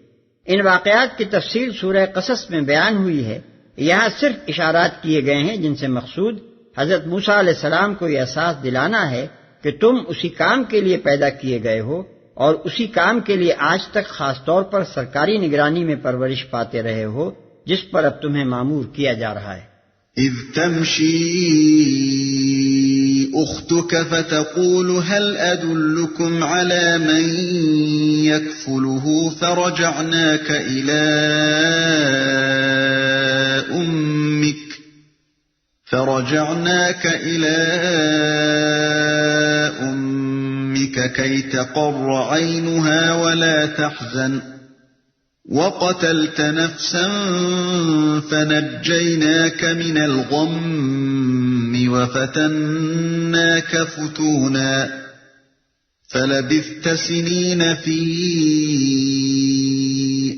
ان واقعات کی تفصیل سورہ قصص میں بیان ہوئی ہے. یہاں صرف اشارات کیے گئے ہیں جن سے مقصود حضرت موسیٰ علیہ السلام کو یہ احساس دلانا ہے کہ تم اسی کام کے لیے پیدا کیے گئے ہو اور اسی کام کے لیے آج تک خاص طور پر سرکاری نگرانی میں پرورش پاتے رہے ہو جس پر اب تمہیں مامور کیا جا رہا ہے. اذ تمشی اختك فتقول هل ادلكم على من يكفله فرجعناك الى امك كي تقر عينها ولا تحزن وقتلت نفسا فنجيناك من الغم وفتناك فتونا فلبثت سنين في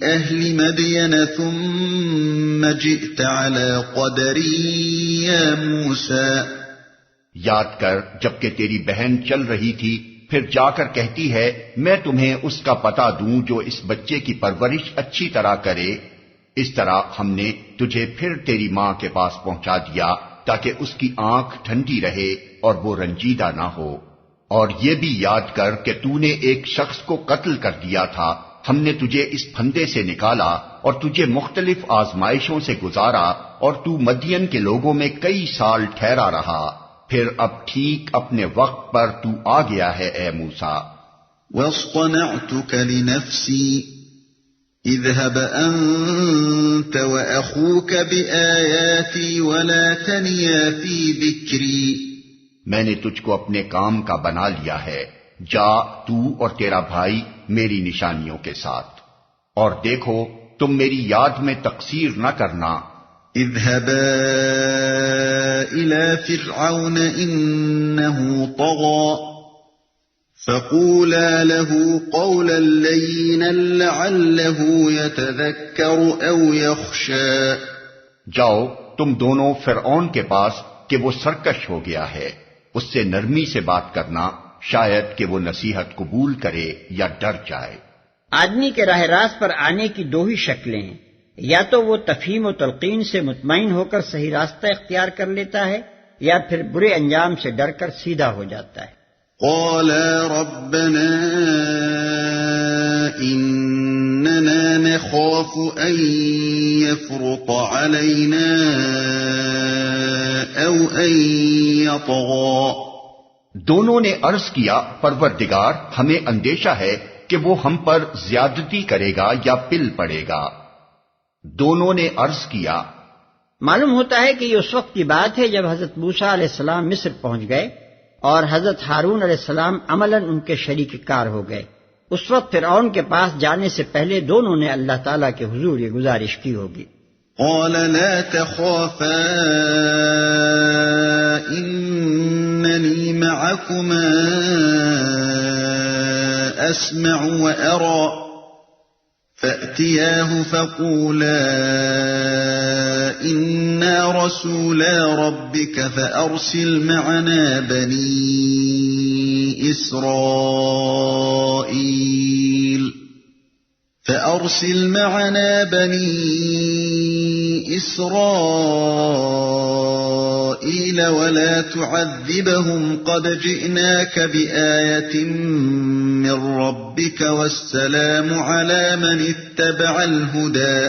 أهل مدين ثم جئت على قدر يا موسى. یاد کر جبکہ تیری بہن چل رہی تھی پھر جا کر کہتی ہے میں تمہیں اس کا پتہ دوں جو اس بچے کی پرورش اچھی طرح کرے. اس طرح ہم نے تجھے پھر تیری ماں کے پاس پہنچا دیا تاکہ اس کی آنکھ ٹھنڈی رہے اور وہ رنجیدہ نہ ہو. اور یہ بھی یاد کر کہ تو نے ایک شخص کو قتل کر دیا تھا. ہم نے تجھے اس پھندے سے نکالا اور تجھے مختلف آزمائشوں سے گزارا اور تو مدین کے لوگوں میں کئی سال ٹھہرا رہا. پھر اب ٹھیک اپنے وقت پر تو آ گیا ہے اے موسیٰ. وَاصْطَنَعْتُكَ لِنَفْسِي اذْهَبْ أَنْتَ وَأَخُوكَ بِآيَاتِي وَلَا تَنِيَا فِي ذِكْرِي. میں نے تجھ کو اپنے کام کا بنا لیا ہے. جا تو اور تیرا بھائی میری نشانیوں کے ساتھ اور دیکھو تم میری یاد میں تقصیر نہ کرنا. اذهبا إلى فرعون إنه طغى فقولا له قولا لينا لعله يتذكر أو يخشى. جاؤ تم دونوں فرعون کے پاس کہ وہ سرکش ہو گیا ہے. اس سے نرمی سے بات کرنا شاید کہ وہ نصیحت قبول کرے یا ڈر جائے. آدمی کے راہ راست پر آنے کی دو ہی شکلیں ہیں. یا تو وہ تفہیم و تلقین سے مطمئن ہو کر صحیح راستہ اختیار کر لیتا ہے یا پھر برے انجام سے ڈر کر سیدھا ہو جاتا ہے. قَالَا رَبَّنَا إِنَّنَا نَخَافُ أَن يَفْرُطَ عَلَيْنَا أَوْ أَن يَطْغَىٰ. دونوں نے عرض کیا پروردگار ہمیں اندیشہ ہے کہ وہ ہم پر زیادتی کرے گا یا پل پڑے گا. دونوں نے عرض کیا. معلوم ہوتا ہے کہ یہ اس وقت کی بات ہے جب حضرت موسیٰ علیہ السلام مصر پہنچ گئے اور حضرت ہارون علیہ السلام عملاً ان کے شریک کار ہو گئے. اس وقت فرعون کے پاس جانے سے پہلے دونوں نے اللہ تعالیٰ کے حضور یہ گزارش کی ہوگی. قال لا تخافا انني معكما اسمع وارى فَأْتِيَاهُ فَقُولَا إِنَّا رَسُولَا رَبِّكَ فَأَرْسِلْ مَعَنَا بَنِي إِسْرَائِيلَ وَلَا تُعَذِّبْهُمْ قَدْ جِئْنَاكَ بِآيَةٍ مِّن رَّبِّكَ وَالسَّلَامُ عَلَىٰ مَنِ اتَّبَعَ الْهُدَىٰ۔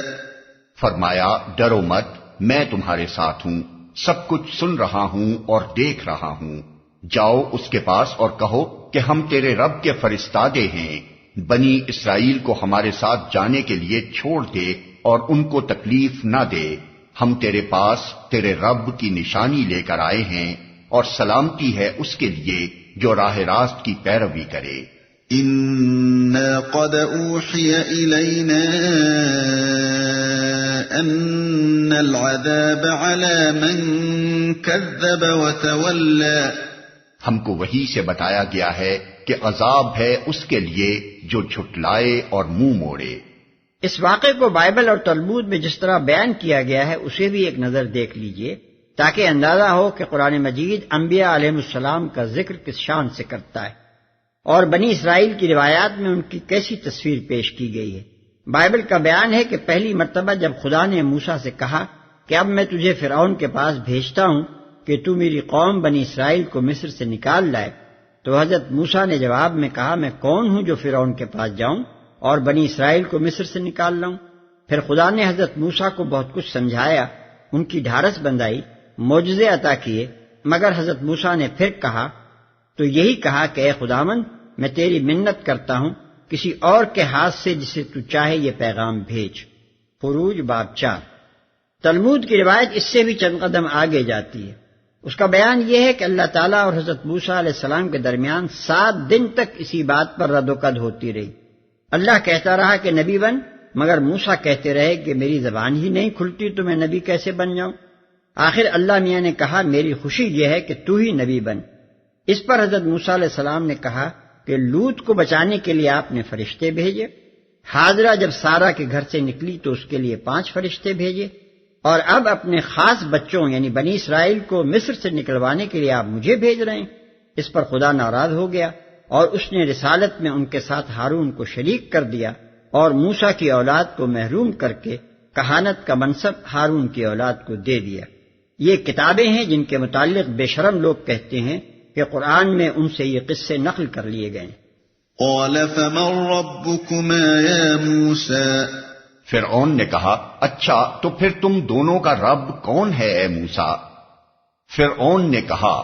فرمایا ڈرو مت، میں تمہارے ساتھ ہوں، سب کچھ سن رہا ہوں اور دیکھ رہا ہوں۔ جاؤ اس کے پاس اور کہو کہ ہم تیرے رب کے فرستادے ہیں، بنی اسرائیل کو ہمارے ساتھ جانے کے لیے چھوڑ دے اور ان کو تکلیف نہ دے، ہم تیرے پاس تیرے رب کی نشانی لے کر آئے ہیں، اور سلامتی ہے اس کے لیے جو راہ راست کی پیروی کرے۔ إِنَّا قَدْ أُوحِيَ إِلَيْنَا أَنَّ الْعَذَابَ عَلَى مَنْ كَذَّبَ وَتَوَلَّى، ہم کو وحی سے بتایا گیا ہے کہ عذاب ہے اس کے لیے جو جھٹلائے اور منہ موڑے۔ اس واقعے کو بائبل اور تلمود میں جس طرح بیان کیا گیا ہے اسے بھی ایک نظر دیکھ لیجئے تاکہ اندازہ ہو کہ قرآن مجید انبیاء علیہ السلام کا ذکر کس شان سے کرتا ہے اور بنی اسرائیل کی روایات میں ان کی کیسی تصویر پیش کی گئی ہے۔ بائبل کا بیان ہے کہ پہلی مرتبہ جب خدا نے موسیٰ سے کہا کہ اب میں تجھے فرعون کے پاس بھیجتا ہوں کہ تو میری قوم بنی اسرائیل کو مصر سے نکال لائے، تو حضرت موسیٰ نے جواب میں کہا میں کون ہوں جو فرعون کے پاس جاؤں اور بنی اسرائیل کو مصر سے نکال لاؤں؟ پھر خدا نے حضرت موسیٰ کو بہت کچھ سمجھایا، ان کی ڈھارس بندھائی، معجزے عطا کیے، مگر حضرت موسیٰ نے پھر کہا تو یہی کہا کہ اے خداوند میں تیری منت کرتا ہوں کسی اور کے ہاتھ سے جسے تو چاہے یہ پیغام بھیج۔ خروج باب 4۔ تلمود کی روایت اس سے بھی چند قدم آگے جاتی ہے۔ اس کا بیان یہ ہے کہ اللہ تعالیٰ اور حضرت موسیٰ علیہ السلام کے درمیان 7 دن تک اسی بات پر رد و قد ہوتی رہی۔ اللہ کہتا رہا کہ نبی بن، مگر موسیٰ کہتے رہے کہ میری زبان ہی نہیں کھلتی تو میں نبی کیسے بن جاؤں؟ آخر اللہ میاں نے کہا میری خوشی یہ ہے کہ تو ہی نبی بن۔ اس پر حضرت موسیٰ علیہ السلام نے کہا کہ لوط کو بچانے کے لیے آپ نے فرشتے بھیجے، حاضرہ جب سارا کے گھر سے نکلی تو اس کے لیے 5 فرشتے بھیجے، اور اب اپنے خاص بچوں یعنی بنی اسرائیل کو مصر سے نکلوانے کے لیے آپ مجھے بھیج رہے ہیں۔ اس پر خدا ناراض ہو گیا اور اس نے رسالت میں ان کے ساتھ ہارون کو شریک کر دیا اور موسیٰ کی اولاد کو محروم کر کے کہانت کا منصب ہارون کی اولاد کو دے دیا۔ یہ کتابیں ہیں جن کے متعلق بے شرم لوگ کہتے ہیں کہ قرآن میں ان سے یہ قصے نقل کر لیے گئے۔ قال فمن ربكما يا موسى، فرعون نے کہا اچھا تو پھر تم دونوں کا رب کون ہے اے موسیٰ؟ فرعون نے کہا،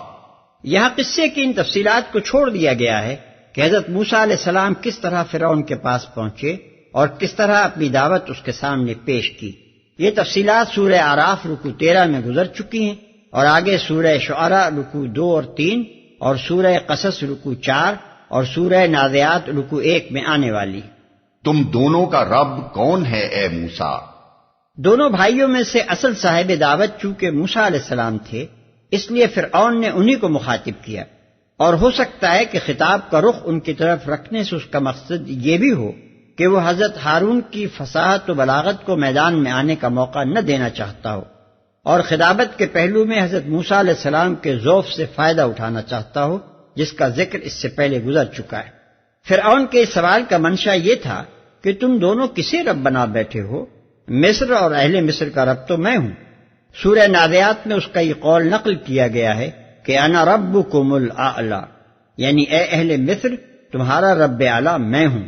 یہاں قصے کی ان تفصیلات کو چھوڑ دیا گیا ہے کہ حضرت موسیٰ علیہ السلام کس طرح فرعون کے پاس پہنچے اور کس طرح اپنی دعوت اس کے سامنے پیش کی۔ یہ تفصیلات سورہ اعراف رکوع 13 میں گزر چکی ہیں اور آگے سورہ شعراء رکوع 2 اور 3 اور سورہ قصص رکوع 4 اور سورہ نازعات رکوع 1 میں آنے والی۔ تم دونوں کا رب کون ہے اے موسیٰ؟ دونوں بھائیوں میں سے اصل صاحب دعوت چونکہ موسیٰ علیہ السلام تھے، اس لیے فرعون نے انہی کو مخاطب کیا، اور ہو سکتا ہے کہ خطاب کا رخ ان کی طرف رکھنے سے اس کا مقصد یہ بھی ہو کہ وہ حضرت ہارون کی فصاحت و بلاغت کو میدان میں آنے کا موقع نہ دینا چاہتا ہو، اور خطابت کے پہلو میں حضرت موسیٰ علیہ السلام کے ذوف سے فائدہ اٹھانا چاہتا ہو جس کا ذکر اس سے پہلے گزر چکا ہے۔ فرعون کے اس سوال کا منشا یہ تھا کہ تم دونوں کسے رب بنا بیٹھے ہو؟ مصر اور اہل مصر کا رب تو میں ہوں۔ سورہ نازعات میں اس کا یہ قول نقل کیا گیا ہے کہ انا ربکم الاعلی، یعنی اے اہل مصر تمہارا رب اعلی میں ہوں۔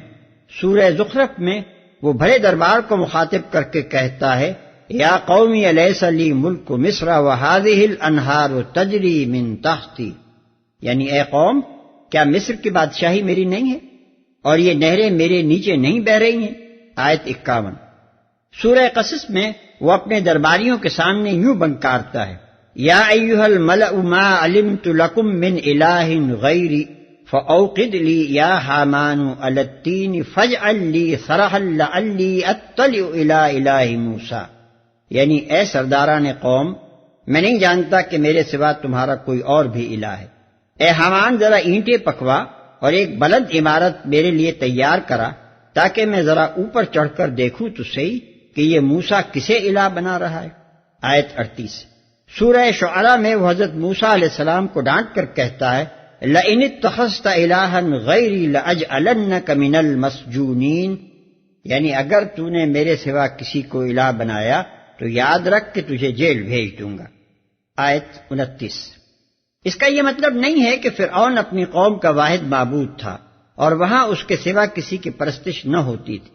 سورہ زخرف میں وہ بڑے دربار کو مخاطب کر کے کہتا ہے یا قومی الیس لی ملک مصر وہذہ الانہار تجری من تحتی، یعنی اے قوم کیا مصر کی بادشاہی میری نہیں ہے اور یہ نہریں میرے نیچے نہیں بہ رہی ہیں؟ آیت 51۔ سورہ قصص میں وہ اپنے درباریوں کے سامنے یوں بنکارتا ہے یا ایھا الملأ ما علمت لکم من الہ غیری فاوقد لی یا حامان علی الطین فاجعل لی صرحا لعلی اطلع الی الہ موسیٰ، یعنی اے سرداران قوم میں نہیں جانتا کہ میرے سوا تمہارا کوئی اور بھی الہ ہے، اے حامان ذرا اینٹیں پکوا اور ایک بلند عمارت میرے لیے تیار کرا تاکہ میں ذرا اوپر چڑھ کر دیکھوں تو صحیح کہ یہ موسیٰ کسے الہ بنا رہا ہے۔ آیت 38۔ سورہ شعراء میں وہ حضرت موسیٰ علیہ السلام کو ڈانٹ کر کہتا ہے لَإِنِ اتَّخَذْتَ إِلَٰهًا غَيْرِي لَأَجْعَلَنَّكَ مِنَ الْمَسْجُونِينَ، یعنی اگر تو نے میرے سوا کسی کو الہ بنایا تو یاد رکھ کہ تجھے جیل بھیج دوں گا۔ آیت 29۔ اس کا یہ مطلب نہیں ہے کہ فرعون اپنی قوم کا واحد معبود تھا اور وہاں اس کے سوا کسی کی پرستش نہ ہوتی تھی۔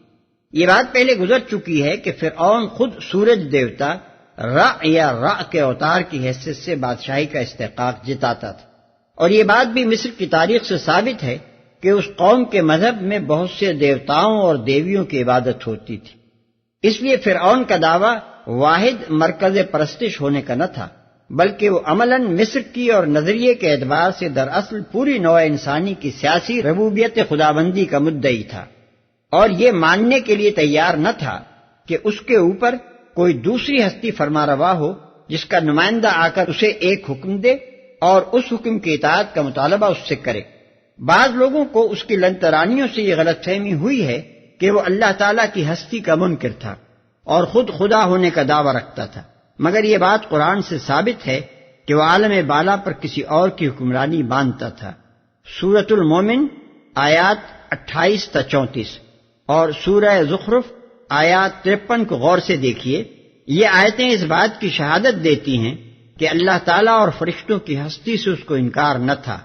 یہ بات پہلے گزر چکی ہے کہ فرعون خود سورج دیوتا را یا را کے اوتار کی حیثیت سے بادشاہی کا استحقاق جتاتا تھا، اور یہ بات بھی مصر کی تاریخ سے ثابت ہے کہ اس قوم کے مذہب میں بہت سے دیوتاؤں اور دیویوں کی عبادت ہوتی تھی۔ اس لیے فرعون کا دعویٰ واحد مرکز پرستش ہونے کا نہ تھا، بلکہ وہ عملاً مصر کی اور نظریے کے اعتبار سے دراصل پوری نوع انسانی کی سیاسی ربوبیت خداوندی کا مدعی تھا، اور یہ ماننے کے لیے تیار نہ تھا کہ اس کے اوپر کوئی دوسری ہستی فرما روا ہو جس کا نمائندہ آ کر اسے ایک حکم دے اور اس حکم کی اطاعت کا مطالبہ اس سے کرے۔ بعض لوگوں کو اس کی لنترانیوں سے یہ غلط فہمی ہوئی ہے کہ وہ اللہ تعالیٰ کی ہستی کا منکر تھا اور خود خدا ہونے کا دعویٰ رکھتا تھا، مگر یہ بات قرآن سے ثابت ہے کہ وہ عالم بالا پر کسی اور کی حکمرانی مانتا تھا۔ سورۃ المومن آیات 28 تا 34 اور سورہ زخرف آیات 53 کو غور سے دیکھیے۔ یہ آیتیں اس بات کی شہادت دیتی ہیں کہ اللہ تعالیٰ اور فرشتوں کی ہستی سے اس کو انکار نہ تھا،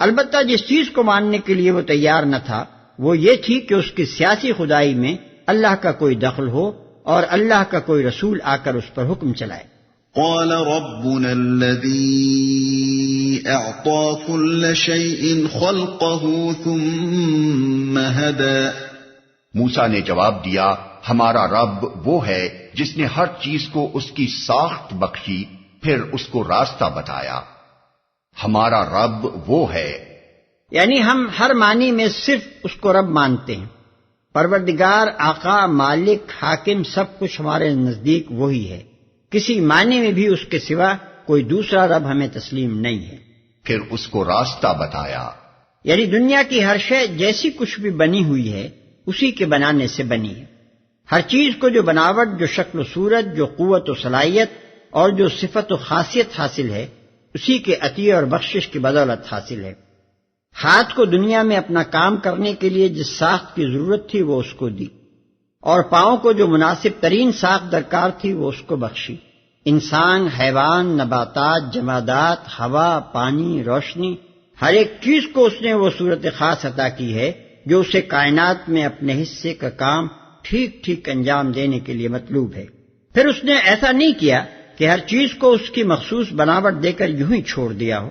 البتہ جس چیز کو ماننے کے لیے وہ تیار نہ تھا وہ یہ تھی کہ اس کی سیاسی خدائی میں اللہ کا کوئی دخل ہو اور اللہ کا کوئی رسول آ کر اس پر حکم چلائے۔ قال ربنا الذي اعطى كل شيء خلقه ثم هدى، موسیٰ نے جواب دیا ہمارا رب وہ ہے جس نے ہر چیز کو اس کی ساخت بخشی پھر اس کو راستہ بتایا۔ ہمارا رب وہ ہے، یعنی ہم ہر معنی میں صرف اس کو رب مانتے ہیں۔ پروردگار، آقا، مالک، حاکم، سب کچھ ہمارے نزدیک وہی ہے، کسی معنی میں بھی اس کے سوا کوئی دوسرا رب ہمیں تسلیم نہیں ہے۔ پھر اس کو راستہ بتایا، یعنی دنیا کی ہر شے جیسی کچھ بھی بنی ہوئی ہے اسی کے بنانے سے بنی ہے۔ ہر چیز کو جو بناوٹ، جو شکل و صورت، جو قوت و صلاحیت اور جو صفت و خاصیت حاصل ہے اسی کے عطیہ اور بخشش کی بدولت حاصل ہے۔ ہاتھ کو دنیا میں اپنا کام کرنے کے لیے جس ساخت کی ضرورت تھی وہ اس کو دی، اور پاؤں کو جو مناسب ترین ساخت درکار تھی وہ اس کو بخشی۔ انسان، حیوان، نباتات، جمادات، ہوا، پانی، روشنی، ہر ایک چیز کو اس نے وہ صورت خاص عطا کی ہے جو اسے کائنات میں اپنے حصے کا کام ٹھیک ٹھیک انجام دینے کے لیے مطلوب ہے۔ پھر اس نے ایسا نہیں کیا کہ ہر چیز کو اس کی مخصوص بناوٹ دے کر یوں ہی چھوڑ دیا ہو،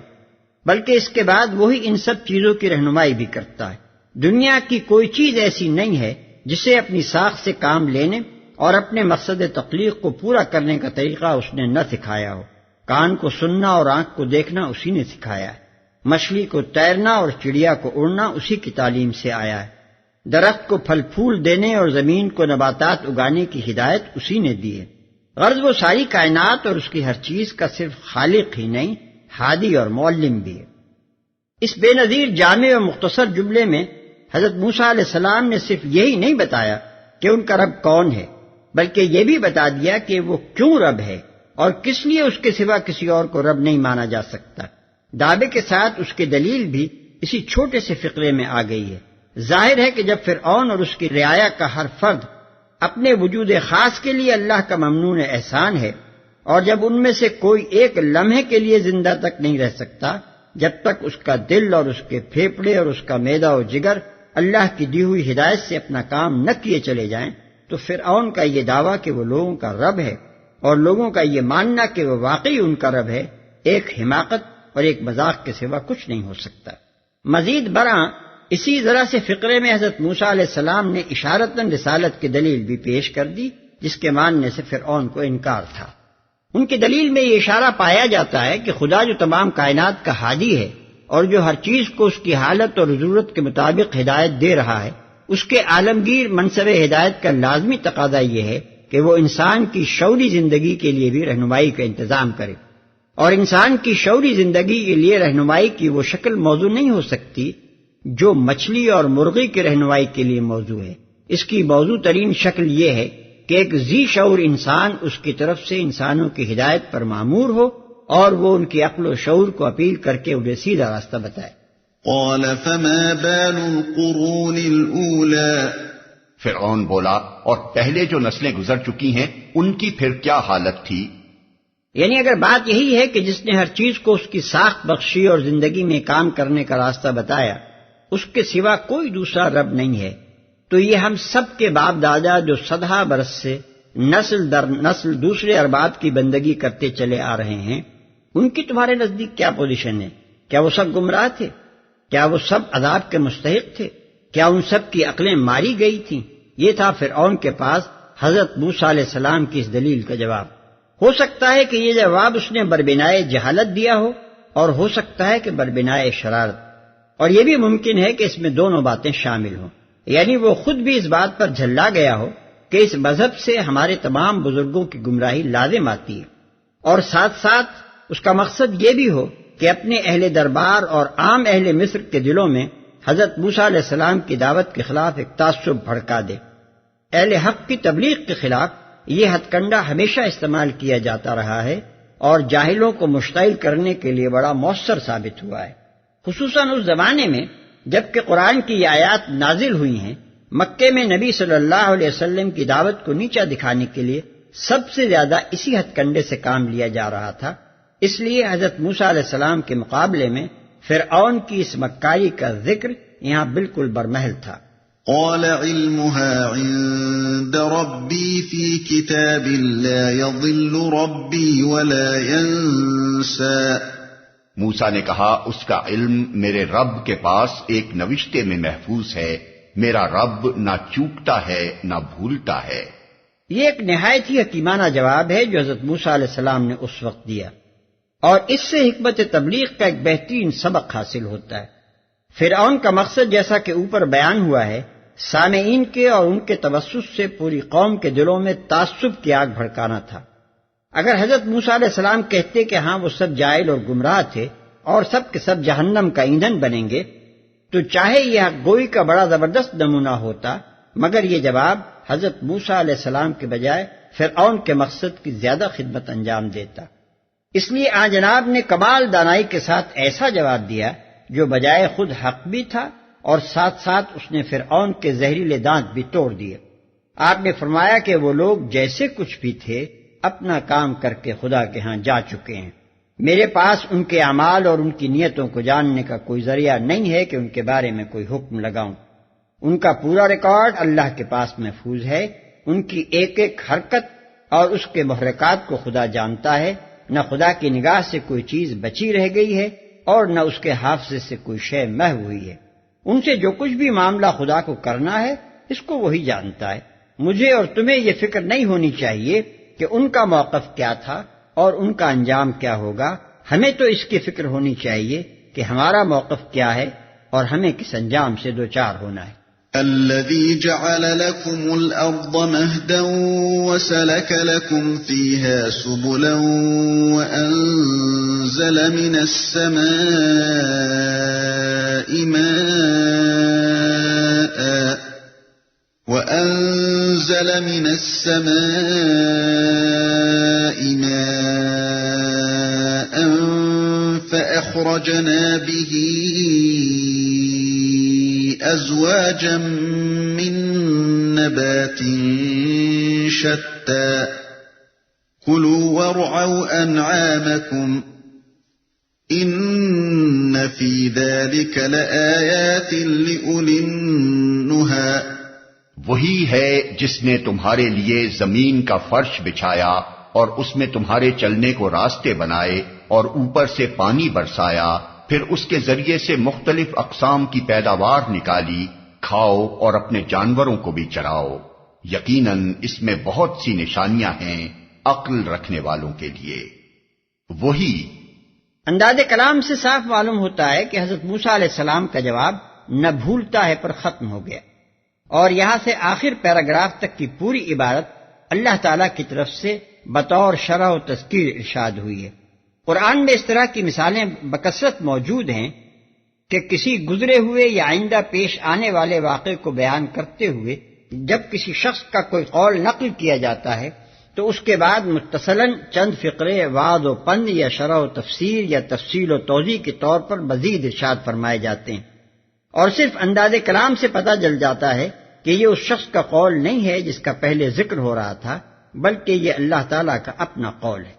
بلکہ اس کے بعد وہی ان سب چیزوں کی رہنمائی بھی کرتا ہے۔ دنیا کی کوئی چیز ایسی نہیں ہے جسے اپنی ساخت سے کام لینے اور اپنے مقصد تخلیق کو پورا کرنے کا طریقہ اس نے نہ سکھایا ہو۔ کان کو سننا اور آنکھ کو دیکھنا اسی نے سکھایا ہے، مچھلی کو تیرنا اور چڑیا کو اڑنا اسی کی تعلیم سے آیا ہے، درخت کو پھل پھول دینے اور زمین کو نباتات اگانے کی ہدایت اسی نے دی ہے۔ غرض وہ ساری کائنات اور اس کی ہر چیز کا صرف خالق ہی نہیں، ہادی اور معلم بھی ہے۔ اس بے نظیر جامع و مختصر جملے میں حضرت موسیٰ علیہ السلام نے صرف یہی نہیں بتایا کہ ان کا رب کون ہے، بلکہ یہ بھی بتا دیا کہ وہ کیوں رب ہے اور کس لیے اس کے سوا کسی اور کو رب نہیں مانا جا سکتا۔ دعوے کے ساتھ اس کی دلیل بھی اسی چھوٹے سے فقرے میں آ گئی ہے۔ ظاہر ہے کہ جب فرعون اور اس کی رعایا کا ہر فرد اپنے وجود خاص کے لیے اللہ کا ممنون احسان ہے، اور جب ان میں سے کوئی ایک لمحے کے لیے زندہ تک نہیں رہ سکتا جب تک اس کا دل اور اس کے پھیپھڑے اور اس کا معدہ و جگر اللہ کی دی ہوئی ہدایت سے اپنا کام نہ کیے چلے جائیں، تو فرعون کا یہ دعویٰ کہ وہ لوگوں کا رب ہے اور لوگوں کا یہ ماننا کہ وہ واقعی ان کا رب ہے ایک حماقت اور ایک مذاق کے سوا کچھ نہیں ہو سکتا۔ مزید برآں اسی ذرا سے فقرے میں حضرت موسیٰ علیہ السلام نے اشارتاً رسالت کی دلیل بھی پیش کر دی جس کے ماننے سے فرعون کو انکار تھا۔ ان کی دلیل میں یہ اشارہ پایا جاتا ہے کہ خدا جو تمام کائنات کا ہادی ہے اور جو ہر چیز کو اس کی حالت اور ضرورت کے مطابق ہدایت دے رہا ہے، اس کے عالمگیر منصب ہدایت کا لازمی تقاضا یہ ہے کہ وہ انسان کی شعوری زندگی کے لیے بھی رہنمائی کا انتظام کرے، اور انسان کی شعوری زندگی کے لیے رہنمائی کی وہ شکل موزوں نہیں ہو سکتی جو مچھلی اور مرغی کی رہنمائی کے لیے موزوں ہے، اس کی موضوع ترین شکل یہ ہے کہ ایک ذی شعور انسان اس کی طرف سے انسانوں کی ہدایت پر مامور ہو اور وہ ان کی عقل و شعور کو اپیل کر کے انہیں سیدھا راستہ بتائے۔ قال فما بال القرون الأولى فرعون بولا، اور پہلے جو نسلیں گزر چکی ہیں ان کی پھر کیا حالت تھی؟ یعنی اگر بات یہی ہے کہ جس نے ہر چیز کو اس کی ساخت بخشی اور زندگی میں کام کرنے کا راستہ بتایا، اس کے سوا کوئی دوسرا رب نہیں ہے، تو یہ ہم سب کے باپ دادا جو صدہا برس سے نسل در نسل دوسرے ارباب کی بندگی کرتے چلے آ رہے ہیں، ان کی تمہارے نزدیک کیا پوزیشن ہے؟ کیا وہ سب گمراہ تھے؟ کیا وہ سب عذاب کے مستحق تھے؟ کیا ان سب کی عقلیں ماری گئی تھیں؟ یہ تھا فرعون کے پاس حضرت موسیٰ علیہ السلام کی اس دلیل کا جواب۔ ہو سکتا ہے کہ یہ جواب اس نے بربنائے جہالت دیا ہو، اور ہو سکتا ہے کہ بربنائے شرارت، اور یہ بھی ممکن ہے کہ اس میں دونوں باتیں شامل ہوں، یعنی وہ خود بھی اس بات پر جھلا گیا ہو کہ اس مذہب سے ہمارے تمام بزرگوں کی گمراہی لازم آتی ہے، اور ساتھ ساتھ اس کا مقصد یہ بھی ہو کہ اپنے اہل دربار اور عام اہل مصر کے دلوں میں حضرت موسیٰ علیہ السلام کی دعوت کے خلاف ایک تعصب بھڑکا دے۔ اہل حق کی تبلیغ کے خلاف یہ ہتھ کنڈا ہمیشہ استعمال کیا جاتا رہا ہے اور جاہلوں کو مشتعل کرنے کے لیے بڑا مؤثر ثابت ہوا ہے، خصوصاً اس زمانے میں جب کہ قرآن کی یہ آیات نازل ہوئی ہیں۔ مکے میں نبی صلی اللہ علیہ وسلم کی دعوت کو نیچا دکھانے کے لیے سب سے زیادہ اسی ہتھ کنڈے سے کام لیا جا رہا تھا، اس لیے حضرت موسیٰ علیہ السلام کے مقابلے میں فرعون کی اس مکاری کا ذکر یہاں بالکل برمحل تھا۔ قال علمها عند ربي في كتاب لا يضل ربي ولا ينسى۔ موسیٰ نے کہا اس کا علم میرے رب کے پاس ایک نوشتے میں محفوظ ہے، میرا رب نہ چوکتا ہے نہ بھولتا ہے۔ یہ ایک نہایت ہی حکیمانہ جواب ہے جو حضرت موسیٰ علیہ السلام نے اس وقت دیا، اور اس سے حکمت تبلیغ کا ایک بہترین سبق حاصل ہوتا ہے۔ فرعون کا مقصد جیسا کہ اوپر بیان ہوا ہے، سامعین کے اور ان کے توسط سے پوری قوم کے دلوں میں تعصب کی آگ بھڑکانا تھا۔ اگر حضرت موسیٰ علیہ السلام کہتے کہ ہاں وہ سب جاہل اور گمراہ تھے اور سب کے سب جہنم کا ایندھن بنیں گے، تو چاہے یہ حق گوئی کا بڑا زبردست نمونہ ہوتا، مگر یہ جواب حضرت موسیٰ علیہ السلام کے بجائے فرعون کے مقصد کی زیادہ خدمت انجام دیتا۔ اس لیے آن جناب نے کمال دانائی کے ساتھ ایسا جواب دیا جو بجائے خود حق بھی تھا، اور ساتھ ساتھ اس نے فرعون کے زہریلے دانت بھی توڑ دیے۔ آپ نے فرمایا کہ وہ لوگ جیسے کچھ بھی تھے اپنا کام کر کے خدا کے ہاں جا چکے ہیں، میرے پاس ان کے اعمال اور ان کی نیتوں کو جاننے کا کوئی ذریعہ نہیں ہے کہ ان کے بارے میں کوئی حکم لگاؤں۔ ان کا پورا ریکارڈ اللہ کے پاس محفوظ ہے، ان کی ایک ایک حرکت اور اس کے محرکات کو خدا جانتا ہے، نہ خدا کی نگاہ سے کوئی چیز بچی رہ گئی ہے اور نہ اس کے حافظے سے کوئی شے محو ہوئی ہے۔ ان سے جو کچھ بھی معاملہ خدا کو کرنا ہے اس کو وہی جانتا ہے۔ مجھے اور تمہیں یہ فکر نہیں ہونی چاہیے کہ ان کا موقف کیا تھا اور ان کا انجام کیا ہوگا، ہمیں تو اس کی فکر ہونی چاہیے کہ ہمارا موقف کیا ہے اور ہمیں کس انجام سے دوچار ہونا ہے۔ الذي جعل لكم الأرض مهدا وسلك لكم فيها سبلا وأنزل من السماء ماء فأخرجنا به أزواجا من نبات شتى كلوا وارعوا أنعامكم إن في ذلك لآيات لأولي النهى۔ وہی ہے جس نے تمہارے لیے زمین کا فرش بچھایا اور اس میں تمہارے چلنے کو راستے بنائے اور اوپر سے پانی برسایا، پھر اس کے ذریعے سے مختلف اقسام کی پیداوار نکالی، کھاؤ اور اپنے جانوروں کو بھی چراؤ، یقیناً اس میں بہت سی نشانیاں ہیں عقل رکھنے والوں کے لیے۔ وہی انداز کلام سے صاف معلوم ہوتا ہے کہ حضرت موسیٰ علیہ السلام کا جواب نہ بھولتا ہے پر ختم ہو گیا، اور یہاں سے آخر پیراگراف تک کی پوری عبارت اللہ تعالیٰ کی طرف سے بطور شرح و تذکیر ارشاد ہوئی ہے۔ قرآن میں اس طرح کی مثالیں بکثرت موجود ہیں کہ کسی گزرے ہوئے یا آئندہ پیش آنے والے واقعے کو بیان کرتے ہوئے جب کسی شخص کا کوئی قول نقل کیا جاتا ہے تو اس کے بعد متصلاً چند فقرے وعظ و پند یا شرح و تفسیر یا تفصیل و توضیح کے طور پر مزید ارشاد فرمائے جاتے ہیں، اور صرف انداز کلام سے پتہ چل جاتا ہے کہ یہ اس شخص کا قول نہیں ہے جس کا پہلے ذکر ہو رہا تھا، بلکہ یہ اللہ تعالیٰ کا اپنا قول ہے۔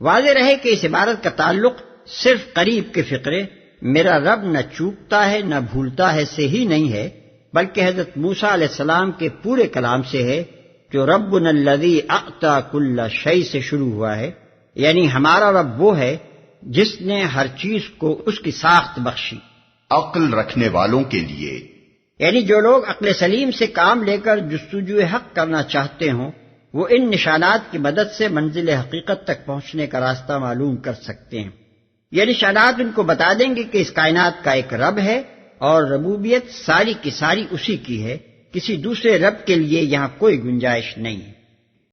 واضح رہے کہ اس عبارت کا تعلق صرف قریب کے فقرے میرا رب نہ چوکتا ہے نہ بھولتا ہے سے ہی نہیں ہے، بلکہ حضرت موسیٰ علیہ السلام کے پورے کلام سے ہے جو ربنا الذی اعطی کل شیء سے شروع ہوا ہے، یعنی ہمارا رب وہ ہے جس نے ہر چیز کو اس کی ساخت بخشی۔ عقل رکھنے والوں کے لیے، یعنی جو لوگ عقل سلیم سے کام لے کر جستجو حق کرنا چاہتے ہوں وہ ان نشانات کی مدد سے منزل حقیقت تک پہنچنے کا راستہ معلوم کر سکتے ہیں۔ یہ نشانات ان کو بتا دیں گے کہ اس کائنات کا ایک رب ہے اور ربوبیت ساری کی ساری اسی کی ہے، کسی دوسرے رب کے لیے یہاں کوئی گنجائش نہیں ہے۔